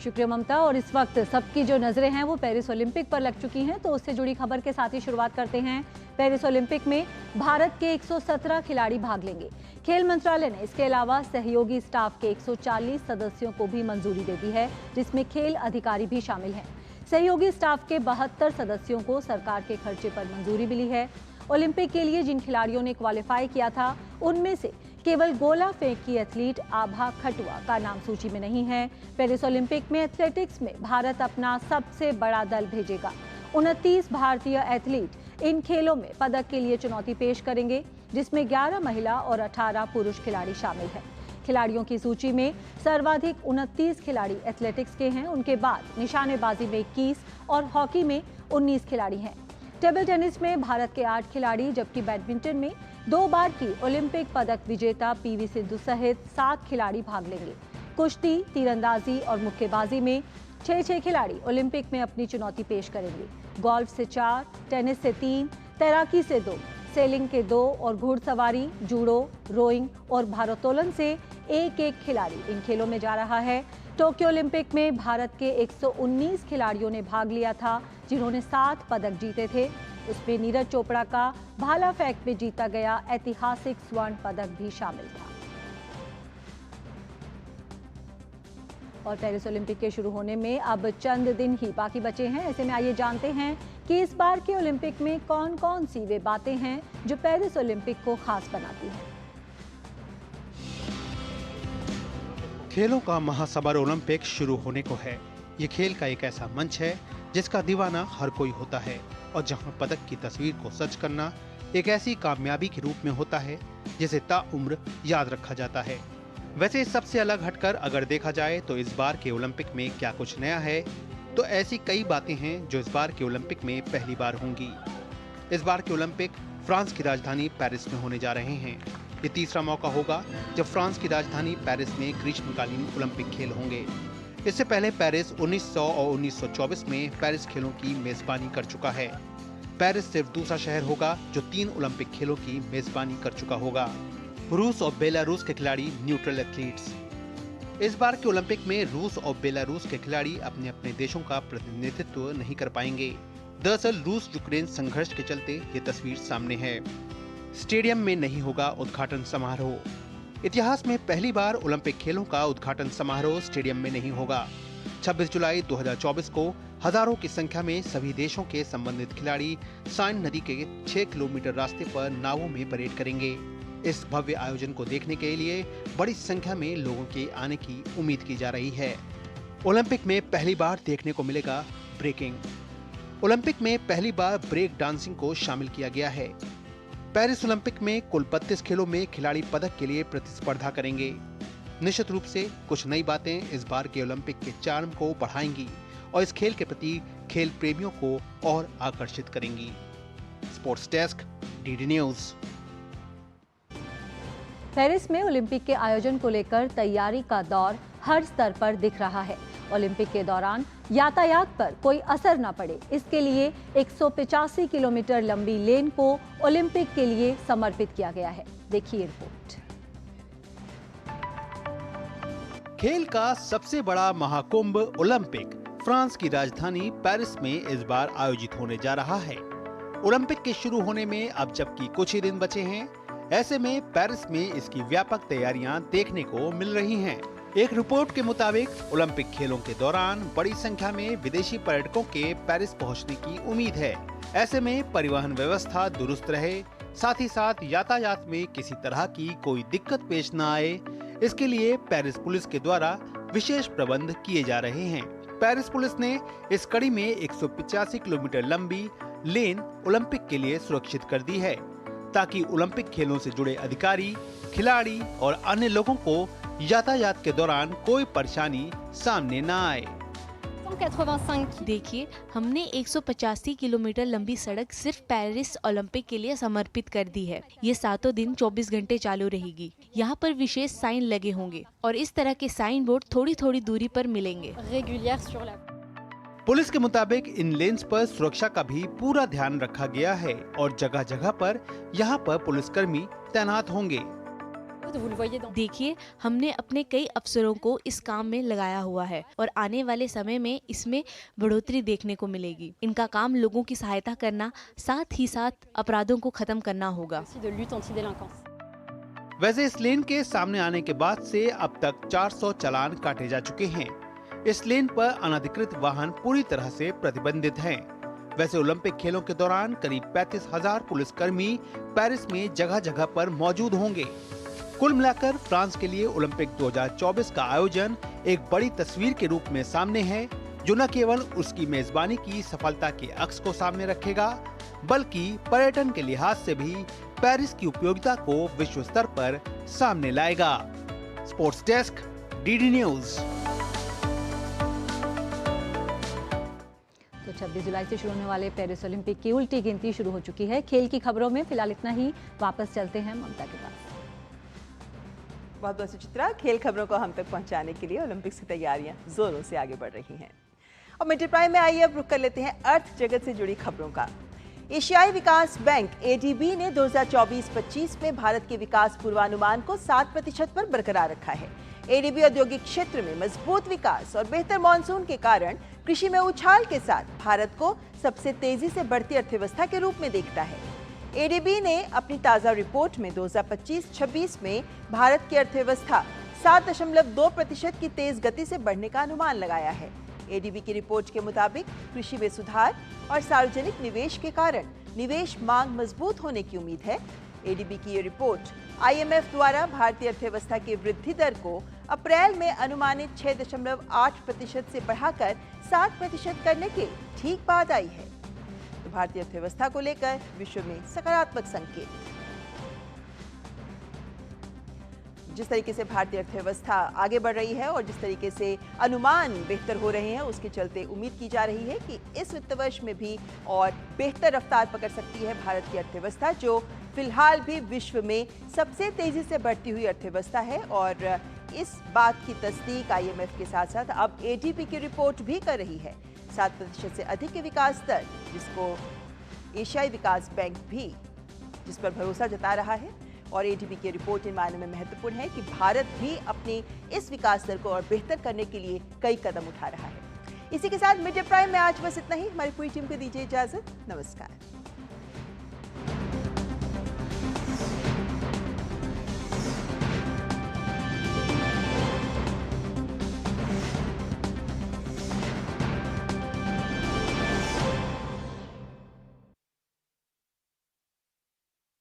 शुक्रिया ममता। और इस वक्त सबकी जो नजरें हैं वो पेरिस ओलंपिक पर लग चुकी हैं, तो उससे जुड़ी खबर के साथ ही शुरुआत करते हैं। पेरिस ओलंपिक में भारत के 117 खिलाड़ी भाग लेंगे। खेल मंत्रालय ने इसके अलावा सहयोगी स्टाफ के 140 सदस्यों को भी मंजूरी दे दी है, जिसमें खेल अधिकारी भी शामिल हैं। सहयोगी स्टाफ के 72 सदस्यों को सरकार के खर्चे पर मंजूरी मिली है। ओलंपिक के लिए जिन खिलाड़ियों ने क्वालिफाई किया था, उनमें से केवल गोला फेंक की एथलीट आभा खटुआ का नाम सूची में नहीं है। पेरिस ओलंपिक में एथलेटिक्स में भारत अपना सबसे बड़ा दल भेजेगा। 29 भारतीय एथलीट इन खेलों में पदक के लिए चुनौती पेश करेंगे, जिसमें 11 महिला और 18 पुरुष खिलाड़ी शामिल हैं। खिलाड़ियों की सूची में सर्वाधिक 29 खिलाड़ी एथलेटिक्स के हैं। उनके बाद निशानेबाजी में 21 और हॉकी में 19 खिलाड़ी हैं। टेबल टेनिस में भारत के 8 खिलाड़ी, जबकि बैडमिंटन में 2 बार की ओलंपिक पदक विजेता PV सिंधु सहित 7 खिलाड़ी भाग लेंगे। कुश्ती, तीरंदाजी और मुक्केबाजी में 6 खिलाड़ी ओलंपिक में अपनी चुनौती पेश करेंगे। गोल्फ से 4, टेनिस से 3, तैराकी से 2, सेलिंग के 2 और घुड़सवारी, जूडो, रोइंग और भारोत्तोलन से 1 खिलाड़ी इन खेलों में जा रहा है। टोक्यो ओलंपिक में भारत के 119 खिलाड़ियों ने भाग लिया था, जिन्होंने 7 पदक जीते थे। उसमें नीरज चोपड़ा का भाला फेंक में जीता गया ऐतिहासिक स्वर्ण पदक भी शामिल था। और पेरिस ओलंपिक के शुरू होने में अब चंद दिन ही बाकी बचे हैं। ऐसे में आइए जानते हैं कि इस बार के ओलंपिक में कौन कौन सी वे बातें हैं जो पेरिस ओलंपिक को खास बनाती हैं। खेलों का महासमर ओलंपिक शुरू होने को है। ये खेल का एक ऐसा मंच है जिसका दीवाना हर कोई होता है और जहां पदक की तस्वीर को सच करना एक ऐसी कामयाबी के रूप में होता है जिसे ताउम्र याद रखा जाता है। वैसे सबसे अलग हटकर अगर देखा जाए तो इस बार के ओलंपिक में क्या कुछ नया है, तो ऐसी कई बातें हैं जो इस बार के ओलंपिक में पहली बार होंगी। इस बार के ओलंपिक फ्रांस की राजधानी पेरिस में होने जा रहे हैं। ये तीसरा मौका होगा जब फ्रांस की राजधानी पेरिस में ग्रीष्मकालीन ओलंपिक खेल होंगे। इससे पहले पेरिस 1900 और 1924 में पेरिस खेलों की मेजबानी कर चुका है। पेरिस सिर्फ दूसरा शहर होगा जो 3 ओलंपिक खेलों की मेजबानी कर चुका होगा। रूस और बेलारूस के खिलाड़ी न्यूट्रल एथलीट्स। इस बार के ओलंपिक में रूस और बेलारूस के खिलाड़ी अपने अपने देशों का प्रतिनिधित्व नहीं कर पाएंगे। दरअसल रूस यूक्रेन संघर्ष के चलते ये तस्वीर सामने है। स्टेडियम में नहीं होगा उद्घाटन समारोह। इतिहास में पहली बार ओलंपिक खेलों का उद्घाटन समारोह स्टेडियम में नहीं होगा। 26 जुलाई 2024 को हजारों की संख्या में सभी देशों के संबंधित खिलाड़ी साइन नदी के 6 किलोमीटर रास्ते पर नावों में परेड करेंगे। इस भव्य आयोजन को देखने के लिए बड़ी संख्या में लोगों के आने की उम्मीद की जा रही है। ओलंपिक में पहली बार देखने को मिलेगा ब्रेकिंग। ओलंपिक में पहली बार ब्रेक डांसिंग को शामिल किया गया है। पेरिस ओलंपिक में कुल 32 खेलों में खिलाड़ी पदक के लिए प्रतिस्पर्धा करेंगे। निश्चित रूप से कुछ नई बातें इस बार के ओलंपिक के चार्म को बढ़ाएंगी और इस खेल के प्रति खेल प्रेमियों को और आकर्षित करेंगी। Sports desk, DD news. Paris में ओलंपिक के आयोजन को लेकर तैयारी का दौर हर स्तर पर दिख रहा है। ओलंपिक के दौरान यातायात पर कोई असर न पड़े, इसके लिए 185 किलोमीटर लंबी लेन को ओलंपिक के लिए समर्पित किया गया है। देखिए रिपोर्ट। खेल का सबसे बड़ा महाकुंभ ओलंपिक फ्रांस की राजधानी पेरिस में इस बार आयोजित होने जा रहा है। ओलंपिक के शुरू होने में अब जबकि कुछ ही दिन बचे हैं, ऐसे में पेरिस में इसकी व्यापक तैयारियां देखने को मिल रही हैं। एक रिपोर्ट के मुताबिक ओलंपिक खेलों के दौरान बड़ी संख्या में विदेशी पर्यटकों के पेरिस पहुंचने की उम्मीद है। ऐसे में परिवहन व्यवस्था दुरुस्त रहे, साथ ही साथ यातायात में किसी तरह की कोई दिक्कत पेश न आए, इसके लिए पेरिस पुलिस के द्वारा विशेष प्रबंध किए जा रहे हैं। पेरिस पुलिस ने इस कड़ी में 185 किलोमीटर लंबी लेन ओलंपिक के लिए सुरक्षित कर दी है, ताकि ओलंपिक खेलों से जुड़े अधिकारी, खिलाड़ी और अन्य लोगों को यातायात के दौरान कोई परेशानी सामने न आए। देखिए, हमने 185 किलोमीटर लंबी सड़क सिर्फ पेरिस ओलंपिक के लिए समर्पित कर दी है। ये 7 दिन 24 घंटे चालू रहेगी। यहाँ पर विशेष साइन लगे होंगे और इस तरह के साइन बोर्ड थोड़ी थोड़ी दूरी पर मिलेंगे। पुलिस के मुताबिक इन लेन्स पर सुरक्षा का भी पूरा ध्यान रखा गया है और जगह जगह पर यहाँ पर पुलिसकर्मी तैनात होंगे। देखिए, हमने अपने कई अफसरों को इस काम में लगाया हुआ है और आने वाले समय में इसमें बढ़ोतरी देखने को मिलेगी। इनका काम लोगों की सहायता करना, साथ ही साथ अपराधों को खत्म करना होगा। वैसे इस लेन के सामने आने के बाद से अब तक 400 चालान काटे जा चुके हैं। इस लेन पर अनधिकृत वाहन पूरी तरह से प्रतिबंधित हैं। वैसे ओलंपिक खेलों के दौरान करीब 35,000 पुलिसकर्मी पेरिस में जगह जगह पर मौजूद होंगे। कुल मिलाकर फ्रांस के लिए ओलंपिक 2024 का आयोजन एक बड़ी तस्वीर के रूप में सामने है, जो न केवल उसकी मेजबानी की सफलता के अक्स को सामने रखेगा, बल्कि पर्यटन के लिहाज से भी पेरिस की उपयोगिता को विश्व स्तर पर सामने लाएगा। Sports desk, DD news. तो 26 जुलाई से शुरू होने वाले पेरिस ओलंपिक की उल्टी गिनती शुरू हो चुकी है। खेल की खबरों में फिलहाल इतना ही। वापस चलते हैं ममता के पास। बहुत बहुत सुचित्रा, खेल खबरों को हम तक पहुंचाने के लिए ओलंपिक्स की तैयारियां जोरों से आगे बढ़ रही हैं। और मिड प्राइम में आइए अब रुख कर लेते हैं अर्थ जगत से जुड़ी खबरों का। एशियाई विकास बैंक एडीबी ने 2024-25 में भारत के विकास पूर्वानुमान को 7% पर बरकरार रखा है। एडीबी औद्योगिक क्षेत्र में मजबूत विकास और बेहतर मानसून के कारण कृषि में उछाल के साथ भारत को सबसे तेजी से बढ़ती अर्थव्यवस्था के रूप में देखता है। एडीबी ने अपनी ताजा रिपोर्ट में 2025-26 में भारत की अर्थव्यवस्था 7.2% की तेज गति से बढ़ने का अनुमान लगाया है। एडीबी की रिपोर्ट के मुताबिक कृषि में सुधार और सार्वजनिक निवेश के कारण निवेश मांग मजबूत होने की उम्मीद है। एडीबी की ये रिपोर्ट आईएमएफ द्वारा भारतीय अर्थव्यवस्था की वृद्धि दर को अप्रैल में अनुमानित 6.8% से बढ़ाकर 7% करने के ठीक बाद आई है। तो भारतीय अर्थव्यवस्था को लेकर विश्व में सकारात्मक संकेत। जिस तरीके से भारतीय अर्थव्यवस्था आगे बढ़ रही है और जिस तरीके से अनुमान बेहतर हो रहे हैं, उसके चलते उम्मीद की जा रही है कि इस वित्त वर्ष में भी और बेहतर रफ्तार पकड़ सकती है भारत की अर्थव्यवस्था, जो फिलहाल भी विश्व में सबसे तेजी से बढ़ती हुई अर्थव्यवस्था है। और इस बात की तस्दीक IMF के साथ साथ अब ADB की रिपोर्ट भी कर रही है। 7% से अधिक के विकास दर, जिसको एशियाई विकास बैंक भी जिस पर भरोसा जता रहा है। और ADB की रिपोर्ट इन मायनों में महत्वपूर्ण है कि भारत भी अपने इस विकास दर को और बेहतर करने के लिए कई कदम उठा रहा है। इसी के साथ मिड डे प्राइम में आज बस इतना ही। हमारी पूरी टीम को दीजिए इजाजत। नमस्कार।